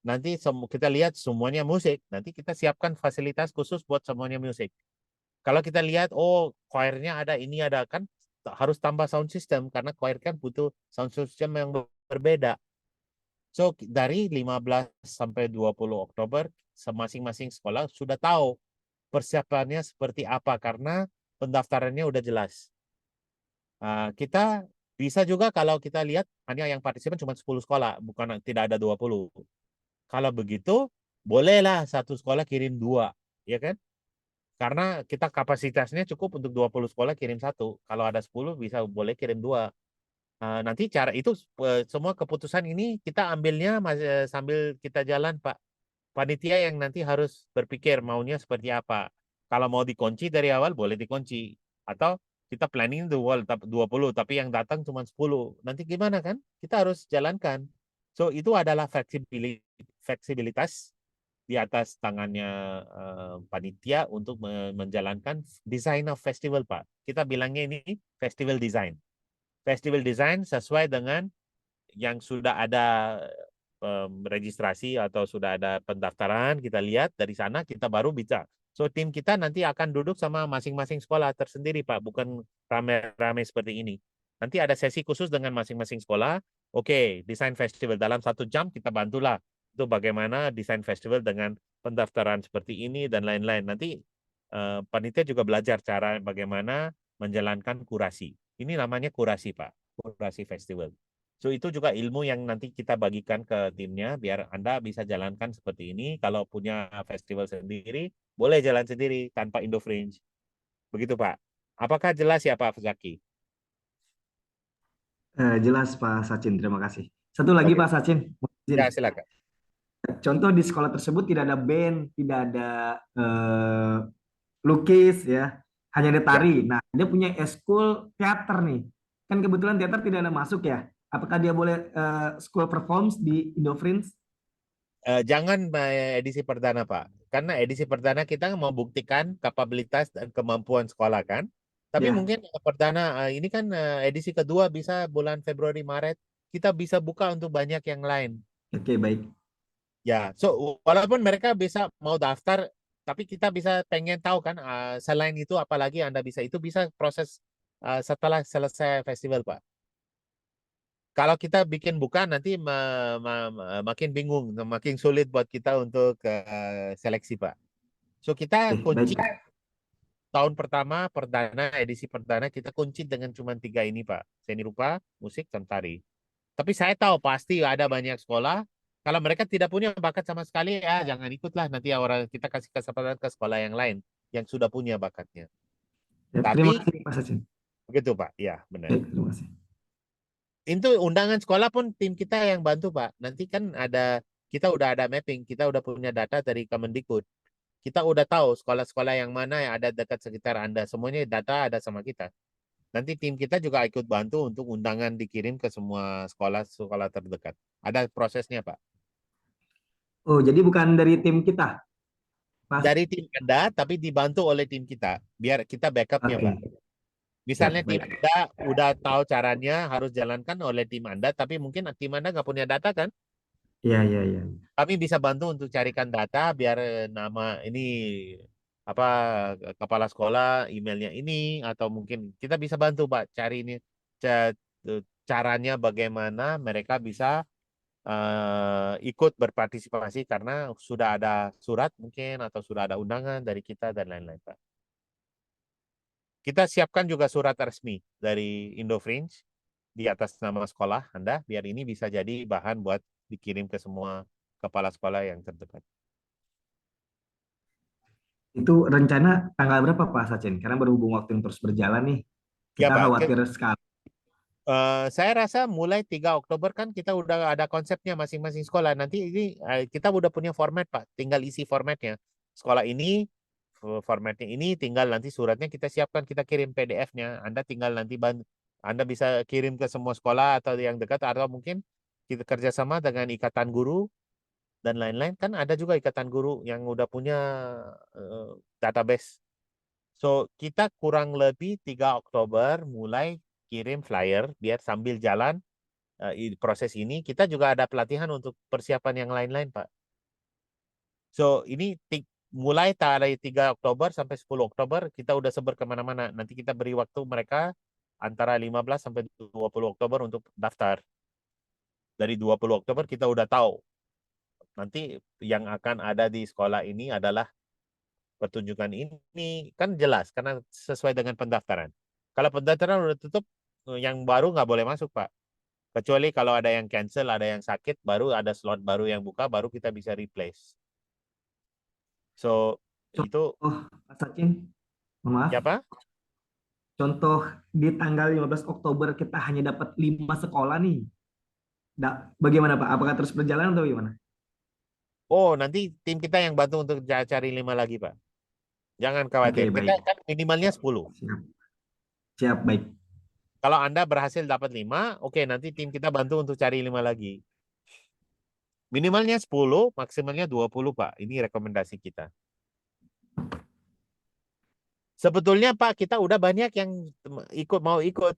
Nanti kita lihat semuanya musik, nanti kita siapkan fasilitas khusus buat semuanya musik. Kalau kita lihat, oh choir-nya ada, ini ada, kan harus tambah sound system, karena choir kan butuh sound system yang berbeda. So, dari 15 sampai 20 Oktober, masing-masing sekolah sudah tahu persiapannya seperti apa, karena pendaftarannya udah jelas. Kita bisa juga kalau kita lihat hanya yang partisipan cuma 10 sekolah, bukan tidak ada 20. Kalau begitu, bolehlah satu sekolah kirim 2, ya kan? Karena kita kapasitasnya cukup untuk 20 sekolah kirim 1. Kalau ada 10 boleh kirim 2. Nanti cara itu semua keputusan ini kita ambilnya sambil kita jalan Pak. Panitia yang nanti harus berpikir maunya seperti apa. Kalau mau dikunci dari awal boleh dikunci. Atau kita planning 20 tapi yang datang cuma 10. Nanti gimana kan? Kita harus jalankan. So itu adalah fleksibilitas di atas tangannya panitia untuk menjalankan design of festival Pak. Kita bilangnya ini festival design. Festival design sesuai dengan yang sudah ada registrasi atau sudah ada pendaftaran, kita lihat dari sana kita baru bisa. So tim kita nanti akan duduk sama masing-masing sekolah tersendiri Pak, bukan rame-rame seperti ini. Nanti ada sesi khusus dengan masing-masing sekolah. Oke, desain festival dalam 1 jam kita bantulah itu bagaimana desain festival dengan pendaftaran seperti ini dan lain-lain. Nanti panitia juga belajar cara bagaimana menjalankan kurasi. Ini namanya kurasi Pak, kurasi festival. So itu juga ilmu yang nanti kita bagikan ke timnya biar Anda bisa jalankan seperti ini. Kalau punya festival sendiri, boleh jalan sendiri tanpa Indofringe. Begitu Pak. Apakah jelas ya Pak Zaki? Jelas Pak Sachin, terima kasih. Satu lagi Oke. Pak Sachin. Ya silakan. Contoh di sekolah tersebut tidak ada band, tidak ada lukis ya, hanya ada Ya. tari. Nah, dia punya eskul teater nih. Kan kebetulan teater tidak ada masuk ya. Apakah dia boleh school performs di Indofringe? Jangan edisi perdana, Pak. Karena edisi perdana kita membuktikan kapabilitas dan kemampuan sekolah kan. Tapi Ya, mungkin perdana ini kan edisi kedua bisa bulan Februari Maret kita bisa buka untuk banyak yang lain. oke baik. Ya, so walaupun mereka bisa mau daftar, tapi kita bisa pengen tahu kan selain itu apalagi Anda bisa itu bisa proses setelah selesai festival, Pak. Kalau kita bikin buka nanti makin bingung, makin sulit buat kita untuk seleksi, Pak. So kita Oke, baik. kunci tahun pertama perdana edisi perdana kita kunci dengan cuma 3 ini, Pak. Seni rupa, musik, dan tari. Tapi saya tahu pasti ada banyak sekolah. Kalau mereka tidak punya bakat sama sekali, ya jangan ikutlah. Nanti orang kita kasih kesempatan ke sekolah yang lain yang sudah punya bakatnya. Ya, terima Tapi kasih Pak Sachin. begitu, Pak. Ya, benar. Baik, terima kasih. Itu undangan sekolah pun tim kita yang bantu, Pak. Nanti kan kita udah ada mapping, kita udah punya data dari Kemendikbud. Kita udah tahu sekolah-sekolah yang mana yang ada dekat sekitar Anda. Semuanya data ada sama kita. Nanti tim kita juga ikut bantu untuk undangan dikirim ke semua sekolah-sekolah terdekat. Ada prosesnya, Pak. Oh, jadi bukan dari tim kita, Pak? Dari tim Anda, tapi dibantu oleh tim kita. Biar kita backupnya, Oke, Pak. Misalnya siap, tim baik. Anda udah tahu caranya, harus jalankan oleh tim Anda, tapi mungkin tim Anda nggak punya data kan? Iya, iya, iya. Kami bisa bantu untuk carikan data biar nama ini apa kepala sekolah, emailnya ini, atau mungkin kita bisa bantu, Pak, cari ini caranya bagaimana mereka bisa ikut berpartisipasi karena sudah ada surat mungkin atau sudah ada undangan dari kita dan lain-lain, Pak. Kita siapkan juga surat resmi dari Indofringe di atas nama sekolah Anda biar ini bisa jadi bahan buat dikirim ke semua kepala sekolah yang terdekat. Itu rencana tanggal berapa Pak Sachin? Karena berhubung waktu yang terus berjalan nih, Ya, kita Pak. khawatir sekali. Saya rasa mulai 3 Oktober kan kita udah ada konsepnya masing-masing sekolah. Nanti ini kita udah punya format, Pak. Tinggal isi formatnya. Sekolah ini, formatnya ini, tinggal nanti suratnya kita siapkan, kita kirim PDF-nya. Anda tinggal nanti Anda bisa kirim ke semua sekolah atau yang dekat, atau mungkin kita kerjasama dengan ikatan guru dan lain-lain. Kan ada juga ikatan guru yang udah punya database. So, kita kurang lebih 3 Oktober mulai kirim flyer biar sambil jalan proses ini kita juga ada pelatihan untuk persiapan yang lain-lain, Pak. So ini mulai dari 3 Oktober sampai 10 Oktober kita udah sebar kemana-mana. Nanti kita beri waktu mereka antara 15 sampai 20 Oktober untuk daftar. Dari 20 Oktober kita udah tahu nanti yang akan ada di sekolah ini adalah pertunjukan ini kan jelas karena sesuai dengan pendaftaran. Kalau pendaftaran udah tutup, yang baru nggak boleh masuk, Pak. Kecuali kalau ada yang cancel, ada yang sakit, baru ada slot baru yang buka, baru kita bisa replace. So, itu Oh, Pak Sachin, maaf. ya, Pak? Contoh di tanggal 15 Oktober kita hanya dapat 5 sekolah nih. Bagaimana Pak? Apakah terus berjalan atau bagaimana? Oh, nanti tim kita yang bantu untuk cari 5 lagi, Pak. Jangan khawatir. Oke, Kita baik. kan minimalnya 10. Siap. Siap, baik. Kalau Anda berhasil dapat 5, oke, nanti tim kita bantu untuk cari 5 lagi. Minimalnya 10, maksimalnya 20, Pak. Ini rekomendasi kita. Sebetulnya, Pak, kita udah banyak yang mau ikut.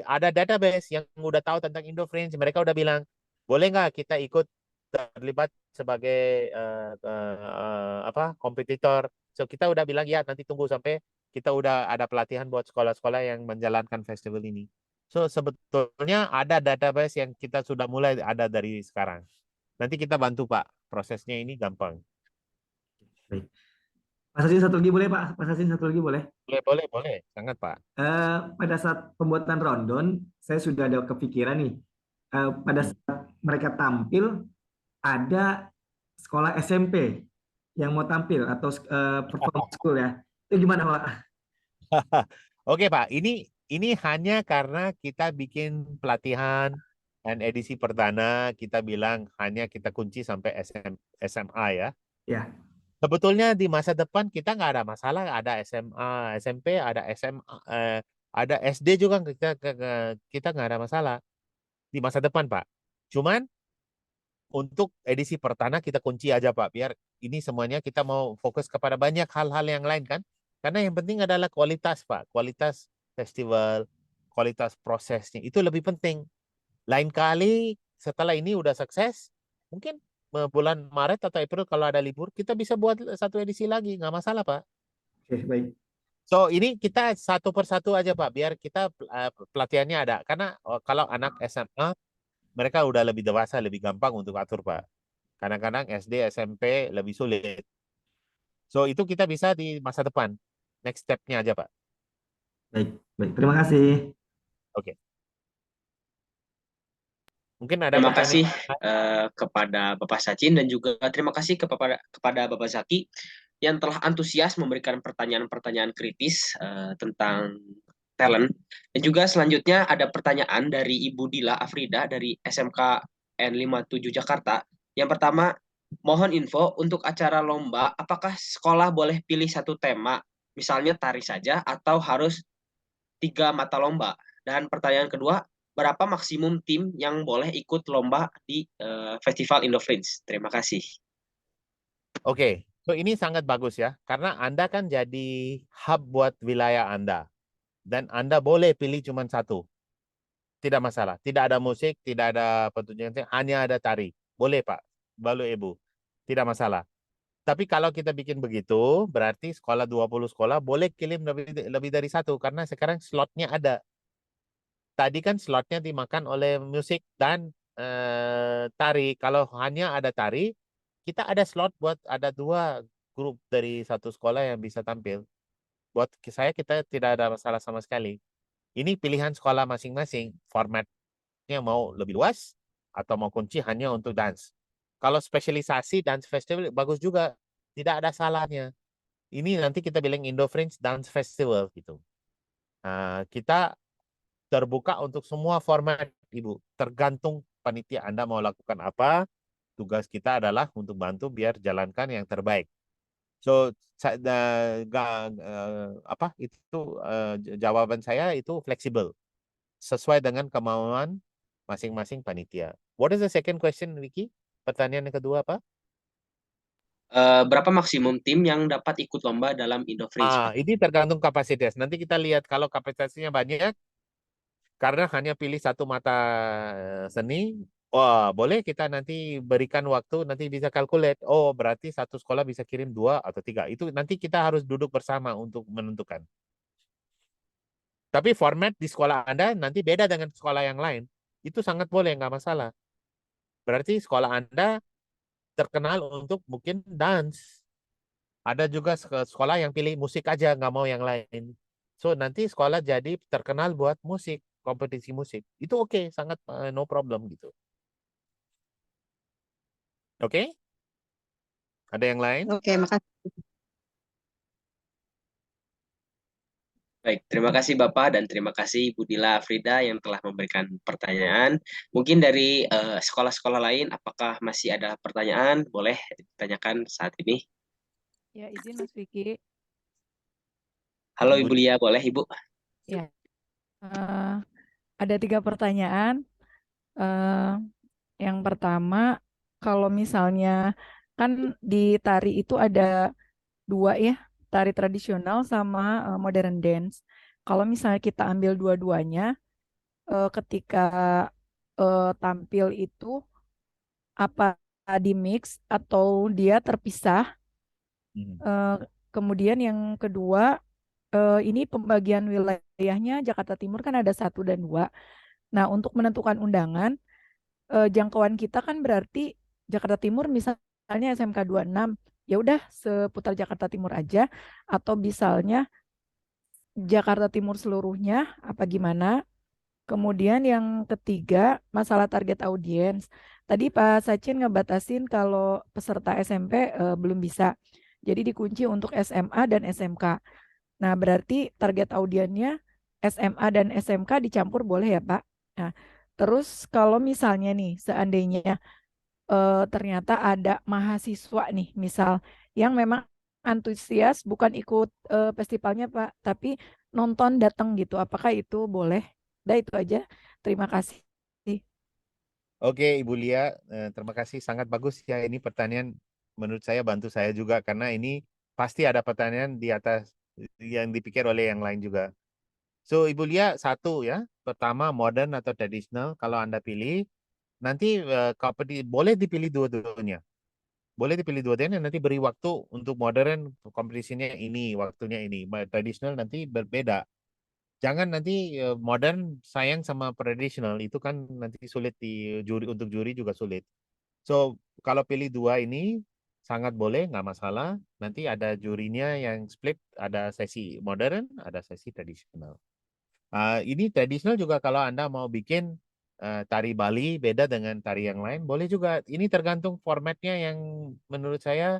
Ada database yang udah tahu tentang Indofringe. Mereka udah bilang, boleh nggak kita ikut terlibat sebagai kompetitor. So kita udah bilang ya nanti tunggu sampai kita udah ada pelatihan buat sekolah-sekolah yang menjalankan festival ini. So sebetulnya ada database yang kita sudah mulai ada dari sekarang. Nanti kita bantu, Pak. Prosesnya ini gampang. Baik. Pak Sachin satu lagi boleh Pak? Pak Sachin satu lagi boleh? Boleh. Sangat, Pak. Pada saat pembuatan rundown, saya sudah ada kepikiran nih. Pada saat mereka tampil, ada sekolah SMP yang mau tampil atau performance school ya. Itu gimana Pak? Oke, Pak. Ini hanya karena kita bikin pelatihan Dan edisi perdana kita bilang hanya kita kunci sampai SMA ya. Ya, Sebetulnya di masa depan kita nggak ada masalah, ada SMA, SMP, ada SMA, ada SD juga kita nggak ada masalah di masa depan, Pak. Cuman untuk edisi perdana kita kunci aja, Pak, biar ini semuanya kita mau fokus kepada banyak hal-hal yang lain kan. Karena yang penting adalah kualitas, Pak. Kualitas festival, kualitas prosesnya itu lebih penting. Lain kali setelah ini udah sukses, mungkin bulan Maret atau April kalau ada libur, kita bisa buat satu edisi lagi, nggak masalah, Pak. oke, baik. So, ini kita satu persatu aja, Pak, biar kita pelatihannya ada. Karena kalau anak SMA, mereka udah lebih dewasa, lebih gampang untuk atur, Pak. Kadang-kadang SD, SMP lebih sulit. So, itu kita bisa di masa depan. Next step-nya aja, Pak. Baik, baik. Terima kasih. Oke. Mungkin ada Terima pertanyaan. kasih kepada Bapak Sachin dan juga terima kasih kepada Bapak Zaki yang telah antusias memberikan pertanyaan-pertanyaan kritis tentang talent. Dan juga selanjutnya ada pertanyaan dari Ibu Dila Afrida dari SMK N57 Jakarta. Yang pertama, mohon info untuk acara lomba, apakah sekolah boleh pilih satu tema, misalnya tari saja, atau harus 3 mata lomba? Dan pertanyaan kedua, berapa maksimum tim yang boleh ikut lomba di Festival Indo Fringe? Terima kasih. Oke, so ini sangat bagus ya, karena Anda kan jadi hub buat wilayah Anda. Dan Anda boleh pilih cuma satu. Tidak masalah. Tidak ada musik, tidak ada pertunjukan, hanya ada tari. Boleh, Pak. Balu Ibu. Tidak masalah. Tapi kalau kita bikin begitu, berarti sekolah 20 sekolah boleh kirim lebih dari satu, karena sekarang slotnya ada. Tadi kan slotnya dimakan oleh musik dan tari. Kalau hanya ada tari, kita ada slot buat ada 2 grup dari satu sekolah yang bisa tampil. Buat saya kita tidak ada masalah sama sekali. Ini pilihan sekolah masing-masing. Formatnya mau lebih luas atau mau kunci hanya untuk dance. Kalau spesialisasi dance festival bagus juga. Tidak ada salahnya. Ini nanti kita bilang Indo Fringe Dance Festival gitu. Kita terbuka untuk semua format, Ibu. Tergantung panitia Anda mau lakukan apa. Tugas kita adalah untuk bantu biar jalankan yang terbaik. So, jawaban saya itu fleksibel. Sesuai dengan kemauan masing-masing panitia. What is the second question, Vicky? Pertanyaan yang kedua apa? Berapa maksimum tim yang dapat ikut lomba dalam Indo Fringe? Ini tergantung kapasitas. Nanti kita lihat kalau kapasitasnya banyak, karena hanya pilih satu mata seni, boleh kita nanti berikan waktu, nanti bisa calculate. Oh, berarti satu sekolah bisa kirim 2 atau 3. Itu nanti kita harus duduk bersama untuk menentukan. Tapi format di sekolah Anda nanti beda dengan sekolah yang lain. Itu sangat boleh, nggak masalah. Berarti sekolah Anda terkenal untuk mungkin dance. Ada juga sekolah yang pilih musik aja, nggak mau yang lain. So, nanti sekolah jadi terkenal buat musik, kompetisi musik. Itu oke, sangat no problem gitu. Oke? Ada yang lain? Oke, makasih. Baik, terima kasih Bapak dan terima kasih Ibu Dila Afrida yang telah memberikan pertanyaan. Mungkin dari sekolah-sekolah lain, apakah masih ada pertanyaan? Boleh ditanyakan saat ini. Ya, izin Mas Vicky. Halo Ibu Lia, boleh Ibu? Ya, ada 3 pertanyaan. Yang pertama, kalau misalnya kan di tari itu ada 2 ya, tari tradisional sama modern dance. Kalau misalnya kita ambil dua-duanya, ketika tampil itu apa di mix atau dia terpisah? Kemudian yang kedua, ini pembagian wilayahnya Jakarta Timur kan ada 1 dan 2. Nah, untuk menentukan undangan, jangkauan kita kan berarti Jakarta Timur misalnya SMK 26, ya udah seputar Jakarta Timur aja, atau misalnya Jakarta Timur seluruhnya, apa gimana? Kemudian yang ketiga, masalah target audiens. Tadi Pak Sachin ngebatasin kalau peserta SMP belum bisa. Jadi dikunci untuk SMA dan SMK. Nah, berarti target audiennya SMA dan SMK dicampur boleh ya, Pak? Nah, Terus kalau misalnya nih, seandainya ternyata ada mahasiswa nih, misal yang memang antusias bukan ikut festivalnya Pak, tapi nonton datang gitu. Apakah itu boleh? Udah itu aja. Terima kasih. Oke, Ibu Lia, terima kasih. Sangat bagus ya. Ini pertanyaan menurut saya bantu saya juga karena ini pasti ada pertanyaan di atas yang dipikir oleh yang lain juga. So, Ibu Lia, satu ya. Pertama, modern atau tradisional. Kalau Anda pilih, nanti boleh dipilih dua-duanya. Boleh dipilih dua-duanya, nanti beri waktu untuk modern, kompetisinya ini, waktunya ini. Tradisional nanti berbeda. Jangan nanti modern sayang sama tradisional, itu kan nanti sulit di juri, untuk juri juga sulit. So, kalau pilih dua ini, sangat boleh, nggak masalah. Nanti ada jurinya yang split, ada sesi modern, ada sesi tradisional. Ini tradisional juga kalau Anda mau bikin tari Bali beda dengan tari yang lain, boleh juga. Ini tergantung formatnya yang menurut saya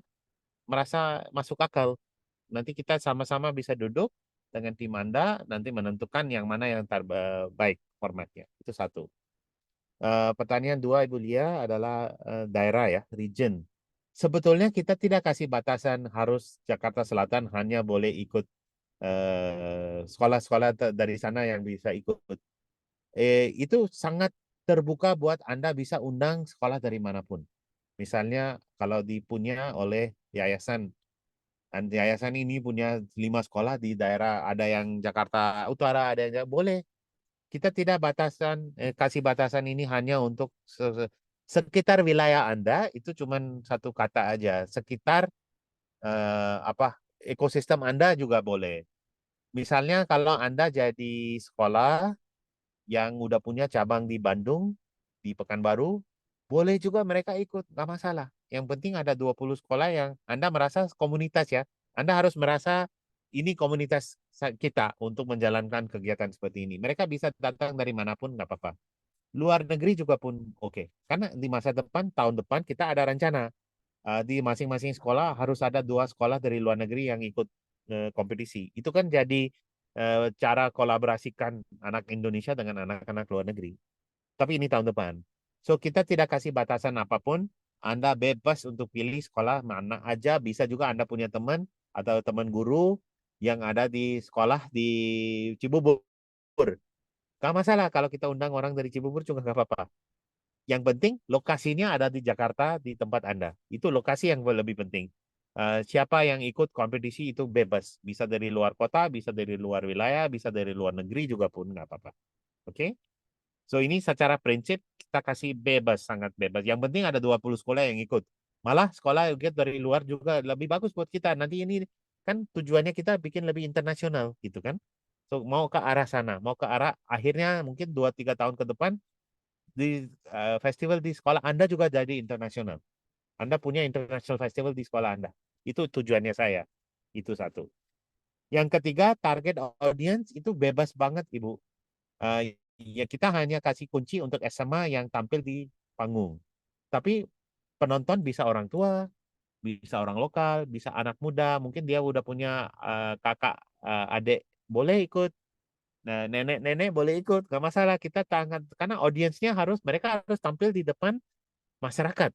merasa masuk akal. Nanti kita sama-sama bisa duduk dengan tim Anda, nanti menentukan yang mana yang terbaik formatnya. Itu satu. Pertanyaan dua, Ibu Lia, adalah daerah ya, region. Sebetulnya kita tidak kasih batasan harus Jakarta Selatan hanya boleh ikut sekolah-sekolah dari sana yang bisa ikut. Itu sangat terbuka buat Anda bisa undang sekolah dari manapun. Misalnya kalau dipunya oleh yayasan, dan yayasan ini punya 5 sekolah di daerah, ada yang Jakarta Utara, ada yang boleh. Kita tidak kasih batasan ini hanya untuk sekitar wilayah Anda, itu cuma satu kata aja. Sekitar ekosistem Anda juga boleh. Misalnya kalau Anda jadi sekolah yang udah punya cabang di Bandung, di Pekanbaru, boleh juga mereka ikut, nggak masalah. Yang penting ada 20 sekolah yang Anda merasa komunitas ya. Anda harus merasa ini komunitas kita untuk menjalankan kegiatan seperti ini. Mereka bisa datang dari manapun, nggak apa-apa. Luar negeri juga pun oke. Karena di masa depan, tahun depan kita ada rencana. Di masing-masing sekolah harus ada 2 sekolah dari luar negeri yang ikut kompetisi. Itu kan jadi cara kolaborasikan anak Indonesia dengan anak-anak luar negeri. Tapi ini tahun depan. So, kita tidak kasih batasan apapun. Anda bebas untuk pilih sekolah mana aja. Bisa juga Anda punya teman atau teman guru yang ada di sekolah di Cibubur. Gak masalah kalau kita undang orang dari Cibubur juga gak apa-apa. Yang penting lokasinya ada di Jakarta, di tempat Anda. Itu lokasi yang lebih penting. Siapa yang ikut kompetisi itu bebas. Bisa dari luar kota, bisa dari luar wilayah, bisa dari luar negeri juga pun nggak apa-apa. Oke? So ini secara prinsip kita kasih bebas, sangat bebas. Yang penting ada 20 sekolah yang ikut. Malah sekolah yang dari luar juga lebih bagus buat kita. Nanti ini kan tujuannya kita bikin lebih internasional gitu kan. So mau ke arah sana, mau ke arah akhirnya mungkin 2-3 tahun ke depan di festival di sekolah Anda juga jadi internasional. Anda punya international festival di sekolah Anda. Itu tujuannya saya. Itu satu. Yang ketiga, target audience itu bebas banget, Ibu. Ya kita hanya kasih kunci untuk SMA yang tampil di panggung. Tapi penonton bisa orang tua, bisa orang lokal, bisa anak muda, mungkin dia udah punya kakak, adik, boleh ikut. Nah, nenek-nenek boleh ikut, nggak masalah. Kita tangan karena audiensnya mereka harus tampil di depan masyarakat.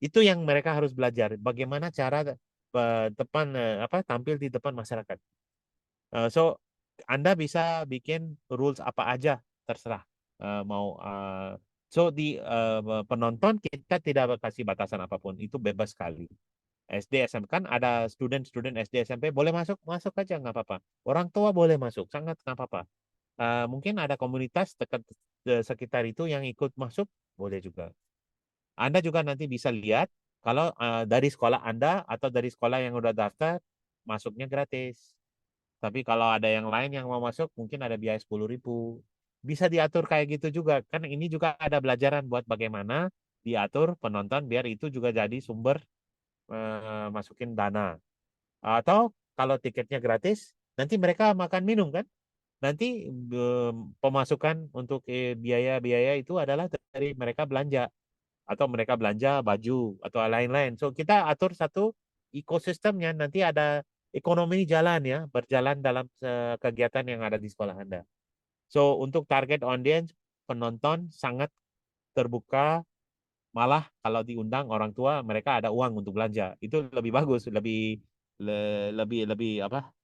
Itu yang mereka harus belajar. Bagaimana cara tampil di depan masyarakat. So Anda bisa bikin rules apa aja, terserah. So di penonton kita tidak kasih batasan apapun, itu bebas sekali. SD SMP kan ada student SD SMP boleh masuk aja nggak apa-apa. Orang tua boleh masuk, sangat nggak apa-apa. Mungkin ada komunitas dekat sekitar itu yang ikut masuk, boleh juga. Anda juga nanti bisa lihat kalau dari sekolah Anda atau dari sekolah yang udah daftar masuknya gratis. Tapi kalau ada yang lain yang mau masuk mungkin ada biaya 10.000. Bisa diatur kayak gitu juga. Kan ini juga ada belajaran buat bagaimana diatur penonton biar itu juga jadi sumber masukin dana. Atau kalau tiketnya gratis, nanti mereka makan minum kan? Nanti pemasukan untuk biaya-biaya itu adalah dari mereka belanja. Atau mereka belanja baju atau lain-lain. So kita atur satu ekosistemnya, nanti ada ekonomi jalan ya, berjalan dalam kegiatan yang ada di sekolah Anda. So untuk target audience penonton sangat terbuka, malah kalau diundang orang tua mereka ada uang untuk belanja. Itu lebih bagus, lebih apa?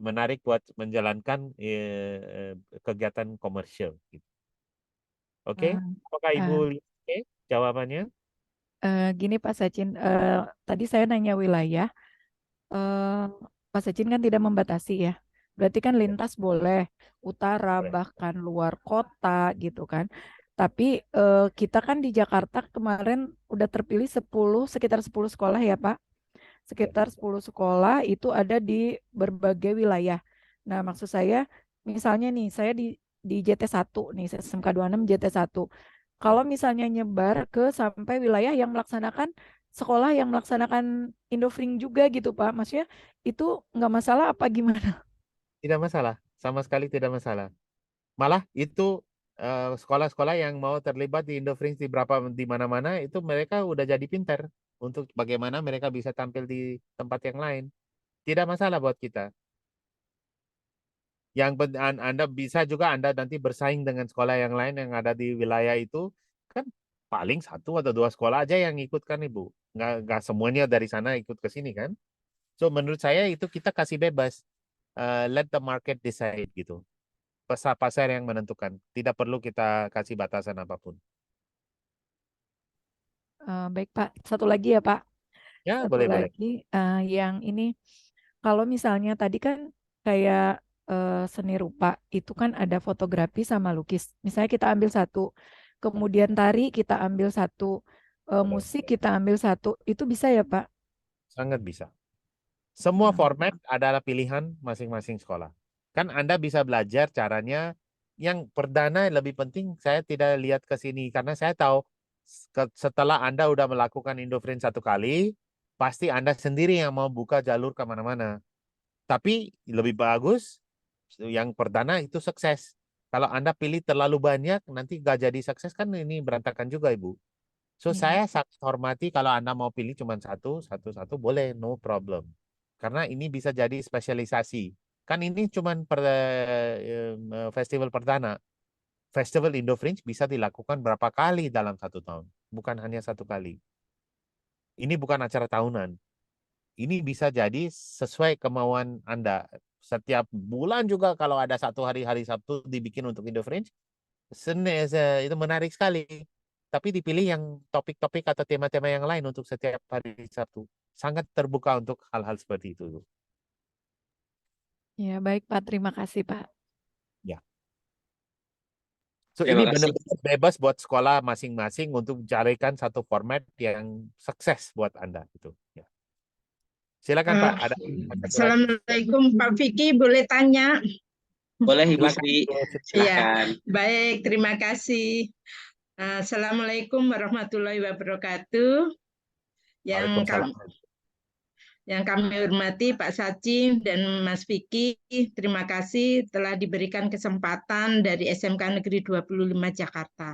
Menarik buat menjalankan kegiatan komersial gitu. Oke, apakah Ibu eh, lihat jawabannya? Gini Pak Sachin, tadi saya nanya wilayah, eh, Pak Sachin kan tidak membatasi ya. Berarti kan lintas boleh, utara Boleh. bahkan luar kota gitu kan. Tapi kita kan di Jakarta kemarin udah terpilih sekitar 10 sekolah ya Pak. Sekitar 10 sekolah itu ada di berbagai wilayah. Nah, maksud saya misalnya nih, saya di JT1 nih, SMK 26 JT1. Kalau misalnya nyebar ke sampai wilayah yang melaksanakan sekolah yang melaksanakan Indofring juga gitu Pak. Maksudnya itu nggak masalah apa gimana? Tidak masalah, sama sekali tidak masalah. Malah itu sekolah-sekolah yang mau terlibat di Indofringe di mana-mana itu mereka udah jadi pintar untuk bagaimana mereka bisa tampil di tempat yang lain. Tidak masalah buat kita. Anda bisa juga Anda nanti bersaing dengan sekolah yang lain yang ada di wilayah itu, kan paling 1 atau 2 sekolah aja yang ikut kan Ibu. Nggak semuanya dari sana ikut ke sini kan. So menurut saya itu kita kasih bebas. Let the market decide gitu. Pasar yang menentukan. Tidak perlu kita kasih batasan apapun. Baik Pak, satu lagi ya Pak. Ya, Satu boleh-boleh. lagi yang ini, kalau misalnya tadi kan kayak seni rupa itu kan ada fotografi sama lukis. Misalnya kita ambil satu, kemudian tari kita ambil satu, musik kita ambil satu, itu bisa ya Pak? Sangat bisa. Semua Hmm. format adalah pilihan masing-masing sekolah. Kan Anda bisa belajar caranya. Yang perdana lebih penting saya tidak lihat ke sini karena saya tahu setelah Anda udah melakukan Indofrin 1 kali, pasti Anda sendiri yang mau buka jalur kemana-mana. Tapi lebih bagus yang perdana itu sukses. Kalau Anda pilih terlalu banyak, nanti nggak jadi sukses kan ini berantakan juga Ibu. So Iya. saya sangat hormati kalau Anda mau pilih cuma satu boleh, no problem. Karena ini bisa jadi spesialisasi. Kan ini cuma festival perdana. Festival Indofringe bisa dilakukan berapa kali dalam 1 tahun. Bukan hanya 1 kali. Ini bukan acara tahunan. Ini bisa jadi sesuai kemauan Anda. Setiap bulan juga kalau ada 1 hari Sabtu dibikin untuk Indofringe, itu menarik sekali. Tapi dipilih yang topik-topik atau tema-tema yang lain untuk setiap hari Sabtu. Sangat terbuka untuk hal-hal seperti itu. Ya, baik Pak, terima kasih Pak. Ya. So Terima ini kasih. benar-benar bebas buat sekolah masing-masing untuk carikan satu format yang sukses buat Anda. Gitu. Ya. Silakan Pak. Ada Assalamualaikum Pak Vicky, boleh tanya? Boleh Ibu Silakan. Sri, Iya, silakan. baik, terima kasih. Assalamualaikum warahmatullahi wabarakatuh. Yang kami hormati Pak Sachin dan Mas Vicky, terima kasih telah diberikan kesempatan dari SMK Negeri 25 Jakarta.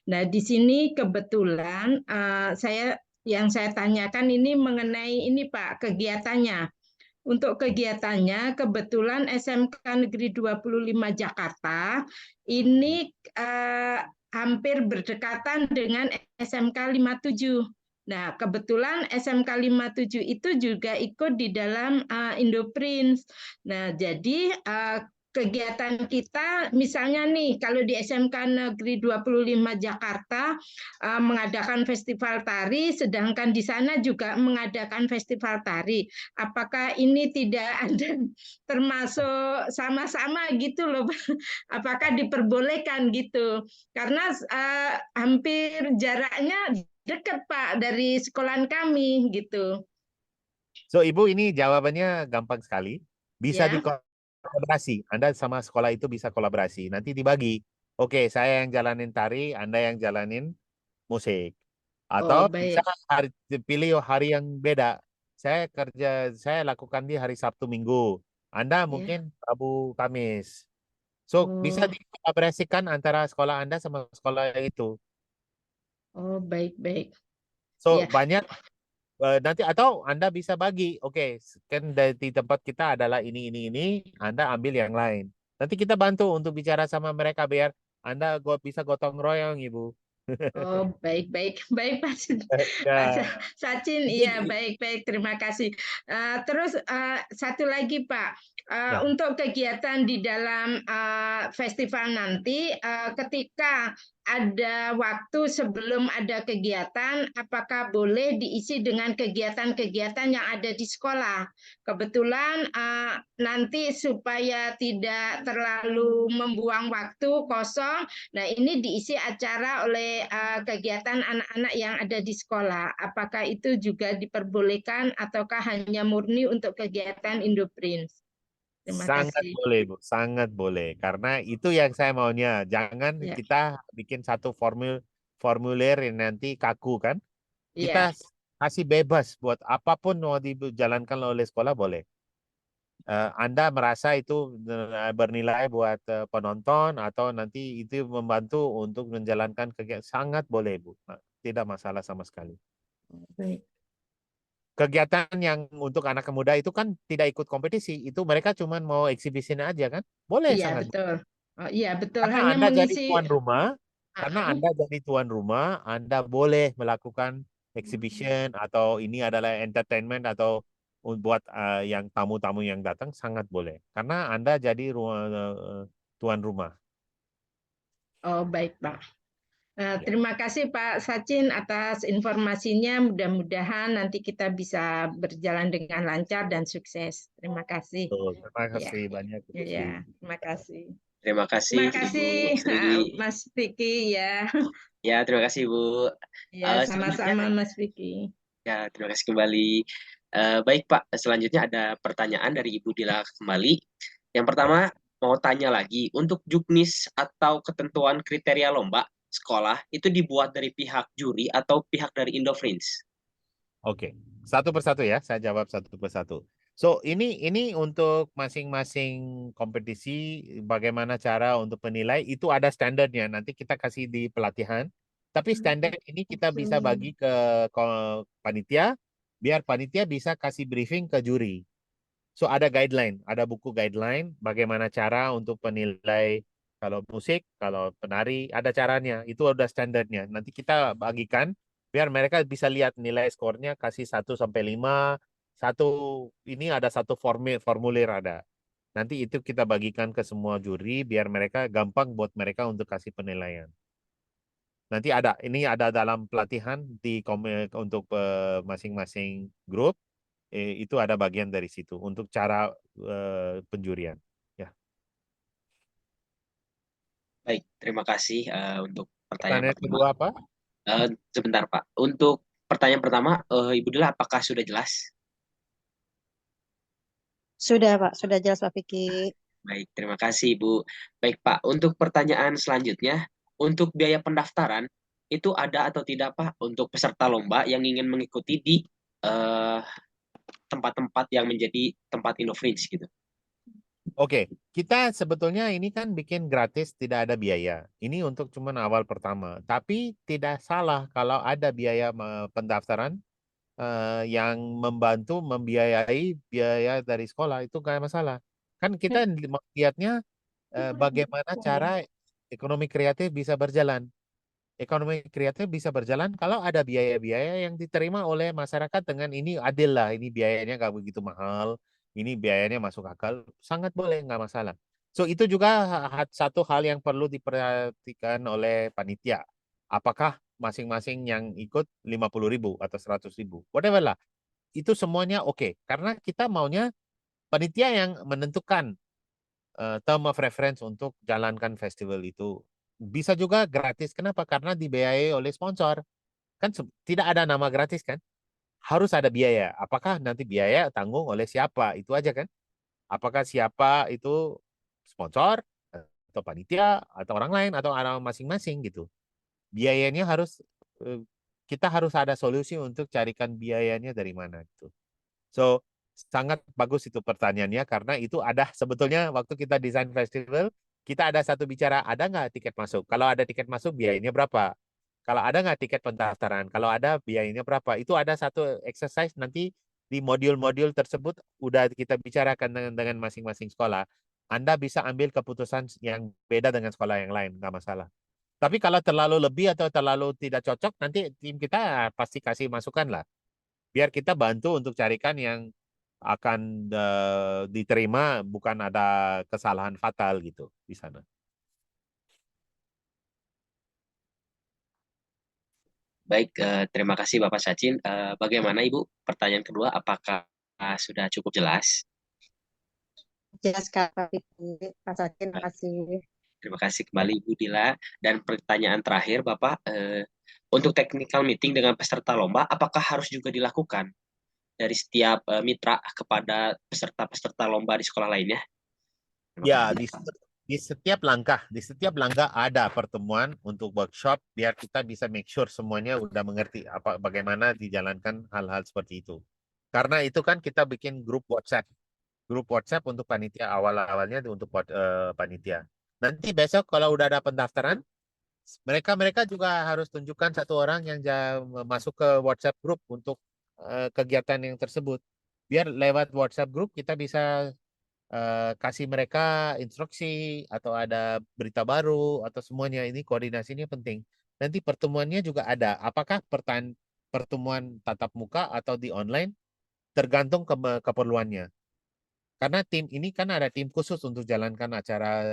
Nah, di sini kebetulan yang saya tanyakan ini mengenai ini Pak, kegiatannya. Untuk kegiatannya, kebetulan SMK Negeri 25 Jakarta ini hampir berdekatan dengan SMK 57. Nah, kebetulan SMK 57 itu juga ikut di dalam Indoprince. Nah, jadi kegiatan kita misalnya nih kalau di SMK Negeri 25 Jakarta mengadakan festival tari, sedangkan di sana juga mengadakan festival tari. Apakah ini tidak ada termasuk sama-sama gitu loh? Apakah diperbolehkan gitu? Karena hampir jaraknya dekat Pak dari sekolahan kami gitu. So Ibu ini jawabannya gampang sekali. Bisa Ya. dikolaborasi. Anda sama sekolah itu bisa kolaborasi. Nanti dibagi. Oke, saya yang jalanin tari, Anda yang jalanin musik. Atau bisa pilih hari yang beda. Saya lakukan di hari Sabtu Minggu. Anda mungkin Rabu Kamis. So bisa dikolaborasikan antara sekolah Anda sama sekolah itu. Oh, baik-baik. So Ya. banyak nanti atau Anda bisa bagi. Oke, kan di tempat kita adalah ini. Anda ambil yang lain. Nanti kita bantu untuk bicara sama mereka biar Anda bisa gotong royong, Ibu. Oh, baik, baik, baik, Pak Ya, Sachin. itu Iya, baik, baik, terima kasih. Terus satu lagi, Pak, ya. untuk kegiatan di dalam festival nanti, ketika ada waktu sebelum ada kegiatan, apakah boleh diisi dengan kegiatan-kegiatan yang ada di sekolah? Kebetulan nanti supaya tidak terlalu membuang waktu kosong, nah, ini diisi acara oleh kegiatan anak-anak yang ada di sekolah. Apakah itu juga diperbolehkan ataukah hanya murni untuk kegiatan Indoprints? Terima Sangat kasih. boleh, Bu. Sangat boleh. Karena itu yang saya maunya. Jangan Ya, kita bikin satu formulir yang nanti kaku kan. ya. Kita kasih bebas buat apapun mau dijalankan oleh sekolah boleh. Anda merasa itu bernilai buat penonton atau nanti itu membantu untuk menjalankan kegiatan, sangat boleh, Bu. Tidak masalah sama sekali. Baik. Kegiatan yang untuk anak muda itu kan tidak ikut kompetisi, itu mereka cuma mau exhibition aja kan? Boleh Iya, sangat. betul. Oh, iya, betul. Karena Hanya Anda jadi mengisi. tuan rumah, Anda boleh melakukan exhibition atau ini adalah entertainment atau buat yang tamu-tamu yang datang sangat boleh. Karena Anda jadi tuan rumah. Oh, baik, Pak. Ya. Terima kasih Pak Sachin atas informasinya. Mudah-mudahan nanti kita bisa berjalan dengan lancar dan sukses. Terima kasih. Terima Ya, kasih banyak, Bu Sri. ya, terima kasih. Terima kasih Terima kasih Ibu Sri. Mas Vicky ya. Ya, terima kasih Bu. Ya, Selanjutnya, sama-sama Mas Vicky. ya, terima kasih kembali. Baik Pak, selanjutnya ada pertanyaan dari Ibu Dila kembali. Yang pertama, mau tanya lagi, untuk juknis atau ketentuan kriteria lomba sekolah itu dibuat dari pihak juri atau pihak dari Indofrints? Oke, satu persatu ya, saya jawab satu persatu. So, ini untuk masing-masing kompetisi, bagaimana cara untuk penilai, itu ada standarnya. Nanti kita kasih di pelatihan. Tapi standar ini kita bisa bagi ke panitia, biar panitia bisa kasih briefing ke juri. So, ada guideline, ada buku guideline, bagaimana cara untuk penilai kalau musik, kalau penari, ada caranya. Itu udah standarnya. Nanti kita bagikan, biar mereka bisa lihat nilai skornya, kasih 1 sampai 5. Ini ada satu formulir ada. Nanti itu kita bagikan ke semua juri, biar mereka gampang buat mereka untuk kasih penilaian. Nanti ini ada dalam pelatihan untuk masing-masing grup. Itu ada bagian dari situ untuk cara penjurian. Ya. Baik, terima kasih untuk pertanyaan Pertanyaan pertama. kedua apa? Sebentar Pak, untuk pertanyaan pertama, Ibu Dila apakah sudah jelas? Sudah, Pak. Sudah jelas, Pak Vicky. Baik, terima kasih Ibu. Baik Pak, untuk pertanyaan selanjutnya, untuk biaya pendaftaran, itu ada atau tidak Pak untuk peserta lomba yang ingin mengikuti di tempat-tempat yang menjadi tempat Indofrints gitu? Oke, kita sebetulnya ini kan bikin gratis, tidak ada biaya. Ini untuk cuman awal pertama. Tapi tidak salah kalau ada biaya pendaftaran yang membantu membiayai biaya dari sekolah, itu nggak masalah. Kan kita lihatnya bagaimana cara ekonomi kreatif bisa berjalan. Ekonomi kreatif bisa berjalan kalau ada biaya-biaya yang diterima oleh masyarakat dengan ini adil lah, ini biayanya nggak begitu mahal, ini biayanya masuk akal, sangat boleh, nggak masalah. So itu juga satu hal yang perlu diperhatikan oleh panitia. Apakah masing-masing yang ikut 50.000 atau 100.000, whatever lah. Itu semuanya oke. Karena kita maunya panitia yang menentukan term of reference untuk jalankan festival itu. Bisa juga gratis. Kenapa? Karena dibiayai oleh sponsor. Kan tidak ada nama gratis kan? Harus ada biaya. Apakah nanti biaya tanggung oleh siapa? Itu aja kan? Apakah siapa itu sponsor atau panitia atau orang lain atau orang masing-masing gitu. Biayanya harus kita harus ada solusi untuk carikan biayanya dari mana gitu. So, sangat bagus itu pertanyaannya karena itu ada sebetulnya waktu kita desain festival, kita ada satu bicara, ada nggak tiket masuk? Kalau ada tiket masuk, biayanya berapa? Kalau ada nggak tiket pendaftaran? Kalau ada, biayanya berapa? Itu ada satu exercise nanti di modul-modul tersebut udah kita bicarakan dengan masing-masing sekolah. Anda bisa ambil keputusan yang beda dengan sekolah yang lain, nggak masalah. Tapi kalau terlalu lebih atau terlalu tidak cocok, nanti tim kita pasti kasih masukan lah. Biar kita bantu untuk carikan yang akan diterima, bukan ada kesalahan fatal gitu di sana. Baik, terima kasih Bapak Sachin. Bagaimana Ibu? Pertanyaan kedua, apakah sudah cukup jelas? Jelas Kak Pak Vicky. Pak Sachin, terima kasih. Terima kasih kembali Ibu Dila. Dan pertanyaan terakhir Bapak, untuk technical meeting dengan peserta lomba, apakah harus juga dilakukan dari setiap mitra kepada peserta-peserta lomba di sekolah lainnya? Terima Ya, kasih. di setiap langkah ada pertemuan untuk workshop biar kita bisa make sure semuanya udah mengerti bagaimana dijalankan hal-hal seperti itu. Karena itu kan kita bikin grup WhatsApp untuk panitia awalnya untuk panitia. Nanti besok kalau udah ada pendaftaran, mereka juga harus tunjukkan satu orang yang masuk ke WhatsApp grup untuk kegiatan yang tersebut. Biar lewat WhatsApp grup kita bisa kasih mereka instruksi atau ada berita baru atau semuanya. Ini koordinasinya penting. Nanti pertemuannya juga ada. Apakah pertemuan tatap muka atau di online tergantung keperluannya. Karena tim ini kan ada tim khusus untuk jalankan acara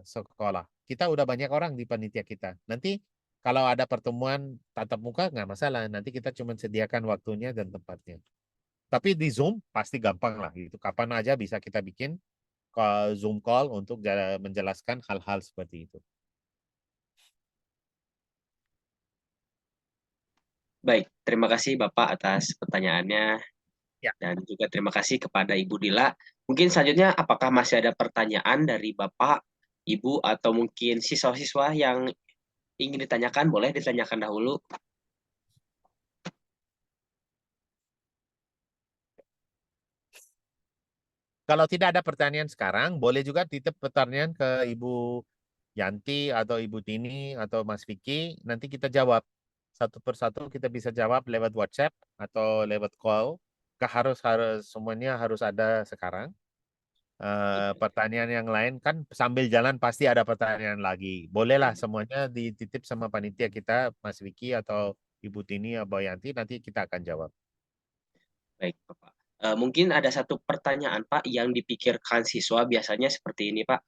sekolah. Kita udah banyak orang di panitia kita. Nanti kalau ada pertemuan tatap muka nggak masalah. Nanti kita cuma sediakan waktunya dan tempatnya. Tapi di Zoom pasti gampang lah gitu. Kapan aja bisa kita bikin Zoom call untuk menjelaskan hal-hal seperti itu. Baik, terima kasih Bapak atas pertanyaannya. Ya. Dan juga terima kasih kepada Ibu Dila. Mungkin selanjutnya apakah masih ada pertanyaan dari Bapak, Ibu, atau mungkin siswa-siswa yang ingin ditanyakan? Boleh ditanyakan dahulu. Kalau tidak ada pertanyaan sekarang, boleh juga titip pertanyaan ke Ibu Yanti atau Ibu Tini atau Mas Vicky. Nanti kita jawab satu persatu, kita bisa jawab lewat WhatsApp atau lewat call. Harus semuanya harus ada sekarang. Pertanyaan yang lain kan sambil jalan pasti ada pertanyaan lagi. Bolehlah semuanya dititip sama panitia kita, Mas Vicky atau Ibu Tini atau Yanti, nanti kita akan jawab. Baik, Bapak. Mungkin ada satu pertanyaan, Pak, yang dipikirkan siswa biasanya seperti ini, Pak.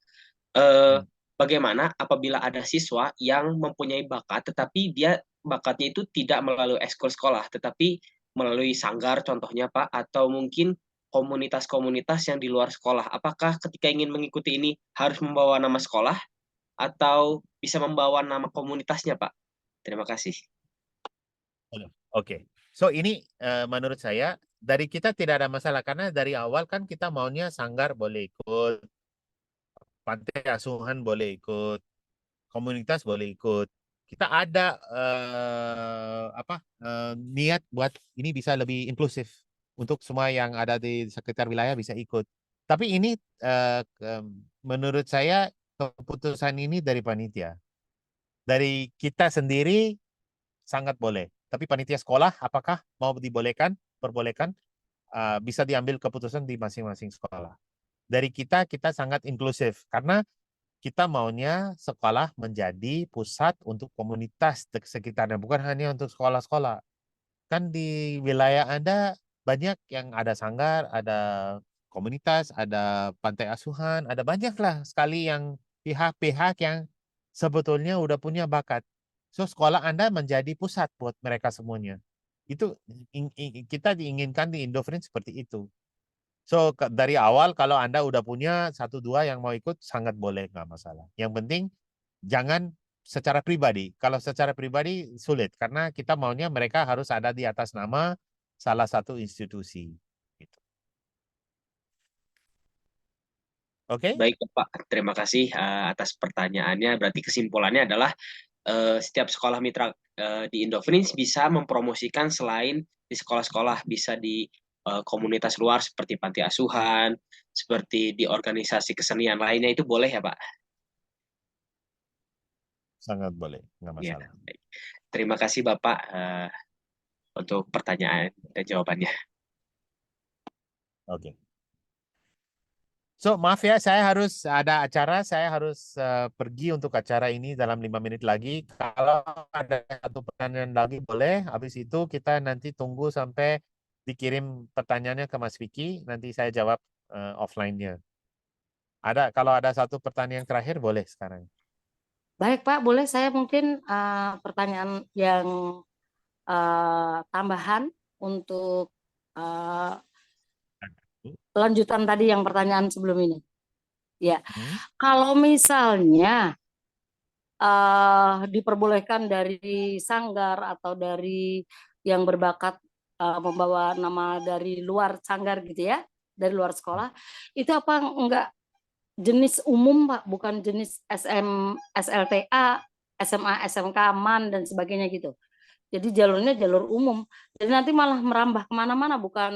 Bagaimana apabila ada siswa yang mempunyai bakat, tetapi dia bakatnya itu tidak melalui ekskul sekolah, tetapi melalui sanggar contohnya, Pak, atau mungkin komunitas-komunitas yang di luar sekolah. Apakah ketika ingin mengikuti ini harus membawa nama sekolah atau bisa membawa nama komunitasnya, Pak? Terima kasih. Oke. So ini menurut saya dari kita tidak ada masalah karena dari awal kan kita maunya sanggar boleh ikut, pantai asuhan boleh ikut, komunitas boleh ikut. Kita ada niat buat ini bisa lebih inklusif untuk semua yang ada di sekitar wilayah bisa ikut. Tapi ini menurut saya keputusan ini dari panitia. Dari kita sendiri sangat boleh. Tapi panitia sekolah apakah mau perbolehkan, bisa diambil keputusan di masing-masing sekolah. Dari kita sangat inklusif karena kita maunya sekolah menjadi pusat untuk komunitas sekitarnya, bukan hanya untuk sekolah-sekolah. Kan di wilayah Anda banyak yang ada sanggar, ada komunitas, ada pantai asuhan, ada banyaklah sekali yang pihak-pihak yang sebetulnya udah punya bakat. So sekolah Anda menjadi pusat buat mereka semuanya. Itu kita diinginkan di Indofrin seperti itu. So dari awal kalau Anda udah punya 1-2 yang mau ikut sangat boleh, nggak masalah. Yang penting jangan secara pribadi. Kalau secara pribadi sulit karena kita maunya mereka harus ada di atas nama salah satu institusi. Gitu. Oke? Baik, Pak. Terima kasih atas pertanyaannya. Berarti kesimpulannya adalah setiap sekolah mitra di Indofins bisa mempromosikan selain di sekolah-sekolah, bisa di komunitas luar seperti panti asuhan, seperti di organisasi kesenian lainnya, itu boleh ya, Pak? Sangat boleh, nggak Ya, masalah. baik. Terima kasih Bapak untuk pertanyaan dan jawabannya. Oke. So, maaf ya, saya harus ada acara, saya harus pergi untuk acara ini dalam 5 menit lagi. Kalau ada satu pertanyaan lagi boleh, habis itu kita nanti tunggu sampai dikirim pertanyaannya ke Mas Vicky, nanti saya jawab offline-nya. Kalau ada satu pertanyaan terakhir boleh sekarang. Baik Pak, boleh saya mungkin pertanyaan yang tambahan untuk lanjutan tadi yang pertanyaan sebelum ini. Ya, kalau misalnya diperbolehkan dari sanggar atau dari yang berbakat membawa nama dari luar sanggar gitu ya, dari luar sekolah, itu apa enggak jenis umum Pak, bukan jenis SLTA, SMA, SMK, MAN dan sebagainya gitu. Jadi jalurnya jalur umum. Jadi nanti malah merambah kemana-mana, bukan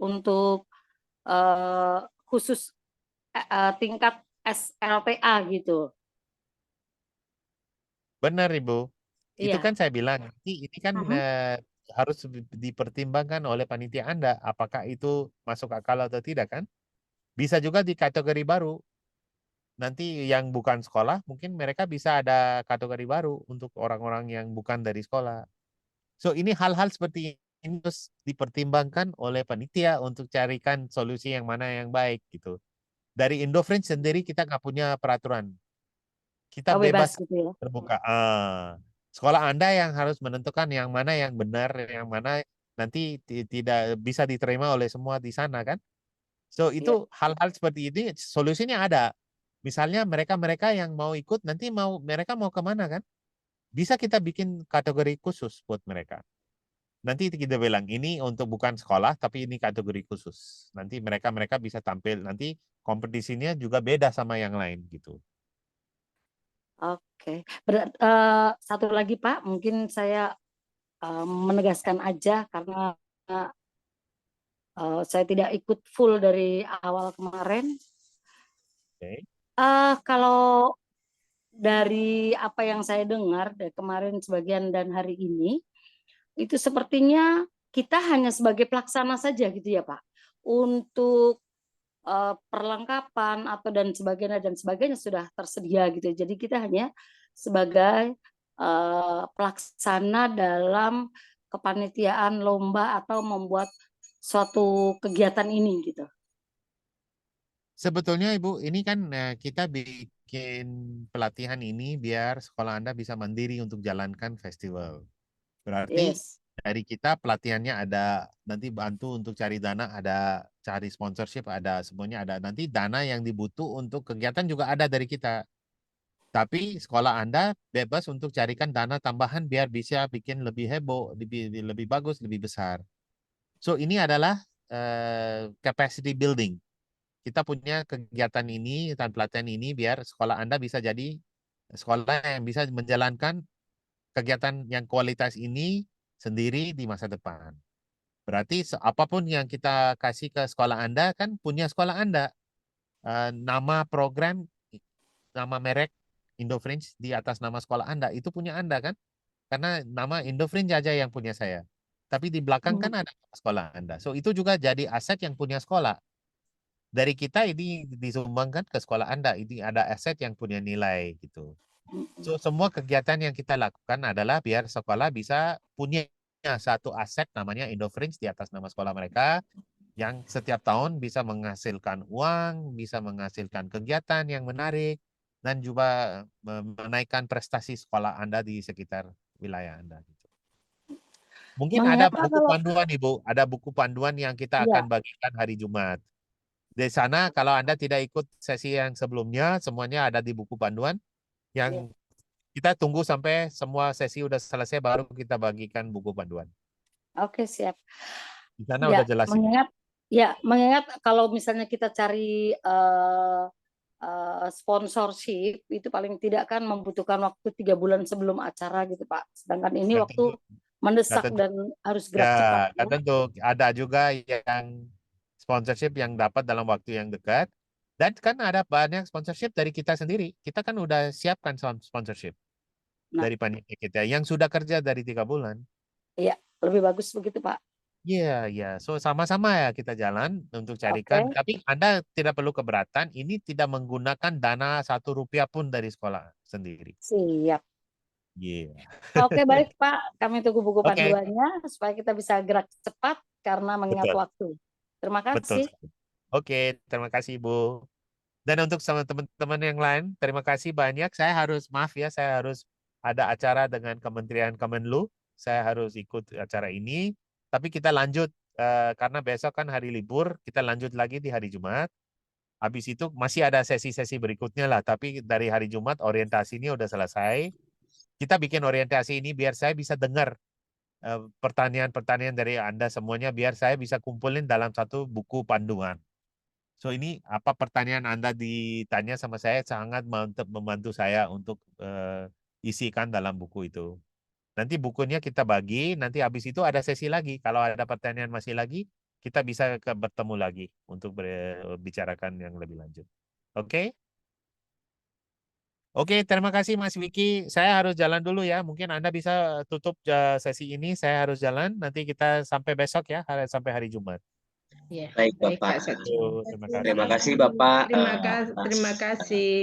untuk khusus tingkat SLTA gitu. Benar, Ibu. Itu Iya. kan saya bilang, ini kan harus dipertimbangkan oleh panitia Anda, apakah itu masuk akal atau tidak kan? Bisa juga di kategori baru. Nanti yang bukan sekolah, mungkin mereka bisa ada kategori baru untuk orang-orang yang bukan dari sekolah. So, ini hal-hal seperti ini harus dipertimbangkan oleh panitia untuk carikan solusi yang mana yang baik gitu. Dari Indofringe sendiri kita nggak punya peraturan. Kita Bebas bebas gitu ya. terbuka. Sekolah Anda yang harus menentukan yang mana yang benar, yang mana nanti tidak bisa diterima oleh semua di sana kan. So, itu hal-hal seperti ini solusinya ada. Misalnya mereka-mereka yang mau ikut nanti mereka mau kemana kan? Bisa kita bikin kategori khusus buat mereka. Nanti kita bilang ini untuk bukan sekolah tapi ini kategori khusus. Nanti mereka bisa tampil, nanti kompetisinya juga beda sama yang lain gitu. Oke. Satu lagi Pak, mungkin saya menegaskan aja karena saya tidak ikut full dari awal kemarin. Okay. Kalau dari apa yang saya dengar dari kemarin sebagian dan hari ini, itu sepertinya kita hanya sebagai pelaksana saja gitu ya Pak. Untuk perlengkapan atau dan sebagainya sudah tersedia gitu. Jadi kita hanya sebagai pelaksana dalam kepanitiaan lomba atau membuat suatu kegiatan ini gitu. Sebetulnya Ibu, ini kan kita bikin pelatihan ini biar sekolah Anda bisa mandiri untuk jalankan festival. Berarti dari kita pelatihannya ada, nanti bantu untuk cari dana, ada cari sponsorship, ada semuanya ada. Nanti dana yang dibutuh untuk kegiatan juga ada dari kita. Tapi sekolah Anda bebas untuk carikan dana tambahan biar bisa bikin lebih heboh, lebih bagus, lebih besar. So ini adalah capacity building. Kita punya kegiatan ini dan pelatihan ini biar sekolah Anda bisa jadi sekolah yang bisa menjalankan kegiatan yang kualitas ini sendiri di masa depan. Berarti apapun yang kita kasih ke sekolah Anda kan punya sekolah Anda. Nama program, nama merek Indofringe di atas nama sekolah Anda itu punya Anda kan? Karena nama Indofringe aja yang punya saya. Tapi di belakang kan ada sekolah Anda. So itu juga jadi aset yang punya sekolah. Dari kita ini disumbangkan ke sekolah Anda. Ini ada aset yang punya nilai gitu. So semua kegiatan yang kita lakukan adalah biar sekolah bisa punya satu aset namanya Indofringe di atas nama sekolah mereka yang setiap tahun bisa menghasilkan uang, bisa menghasilkan kegiatan yang menarik dan juga menaikkan prestasi sekolah Anda di sekitar wilayah Anda. Mungkin ada buku panduan, Ibu. Ada buku panduan yang kita akan bagikan hari Jumat. Di sana kalau Anda tidak ikut sesi yang sebelumnya, semuanya ada di buku panduan yang kita tunggu sampai semua sesi udah selesai baru kita bagikan buku panduan. Oke, siap. Di sana udah jelas. Mengingat kalau misalnya kita cari sponsorship itu paling tidak kan membutuhkan waktu 3 bulan sebelum acara gitu Pak. Sedangkan ini waktu mendesak dan harus gerak cepat. Ya, tentu ada juga yang sponsorship yang dapat dalam waktu yang dekat. Dan kan ada banyak sponsorship dari kita sendiri. Kita kan udah siapkan sponsorship dari panitia kita yang sudah kerja dari 3 bulan. Iya, lebih bagus begitu Pak. Iya. So sama-sama ya kita jalan untuk carikan. Oke. Tapi Anda tidak perlu keberatan. Ini tidak menggunakan dana 1 rupiah pun dari sekolah sendiri. Siap. Iya. Oke, baik Pak. Kami tunggu buku Oke. panduannya supaya kita bisa gerak cepat karena mengingat Betul. waktu. Terima Betul. kasih. Oke, terima kasih Ibu. Dan untuk sama teman-teman yang lain, terima kasih banyak. Saya harus, maaf ya, saya harus ada acara dengan Kementerian Kemenlu. Saya harus ikut acara ini. Tapi kita lanjut, karena besok kan hari libur, kita lanjut lagi di hari Jumat. Habis itu masih ada sesi-sesi berikutnya lah. Tapi dari hari Jumat, orientasi ini udah selesai. Kita bikin orientasi ini biar saya bisa dengar pertanyaan-pertanyaan dari Anda semuanya, biar saya bisa kumpulin dalam satu buku panduan. So ini apa pertanyaan Anda ditanya sama saya sangat membantu saya untuk isikan dalam buku itu. Nanti bukunya kita bagi, nanti habis itu ada sesi lagi. Kalau ada pertanyaan masih lagi, kita bisa bertemu lagi untuk berbicarakan yang lebih lanjut. Oke? Oke, terima kasih Mas Vicky. Saya harus jalan dulu ya. Mungkin Anda bisa tutup sesi ini. Saya harus jalan. Nanti kita sampai besok ya, sampai hari Jumat. Ya, Baik, baik Bapak. Pak Saji. Terima kasih. Terima kasih Bapak. Terima kasih.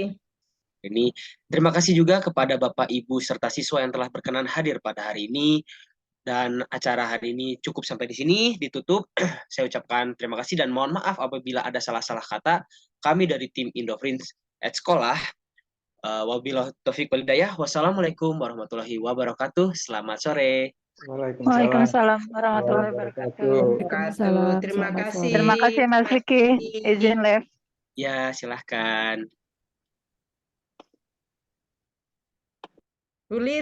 Ini terima kasih juga kepada Bapak, Ibu, serta siswa yang telah berkenan hadir pada hari ini. Dan acara hari ini cukup sampai di sini, ditutup. Saya ucapkan terima kasih dan mohon maaf apabila ada salah-salah kata. Kami dari tim Indofriends at Sekolah. Wabillahi taufiq wal hidayah. Wassalamualaikum warahmatullahi wabarakatuh. Selamat sore. Waalaikumsalam warahmatullahi wabarakatuh. Waalaikumsalam. Terima Selamat kasih. sore. Terima kasih Mas Vicky. Izin live. Ya, silahkan. Uli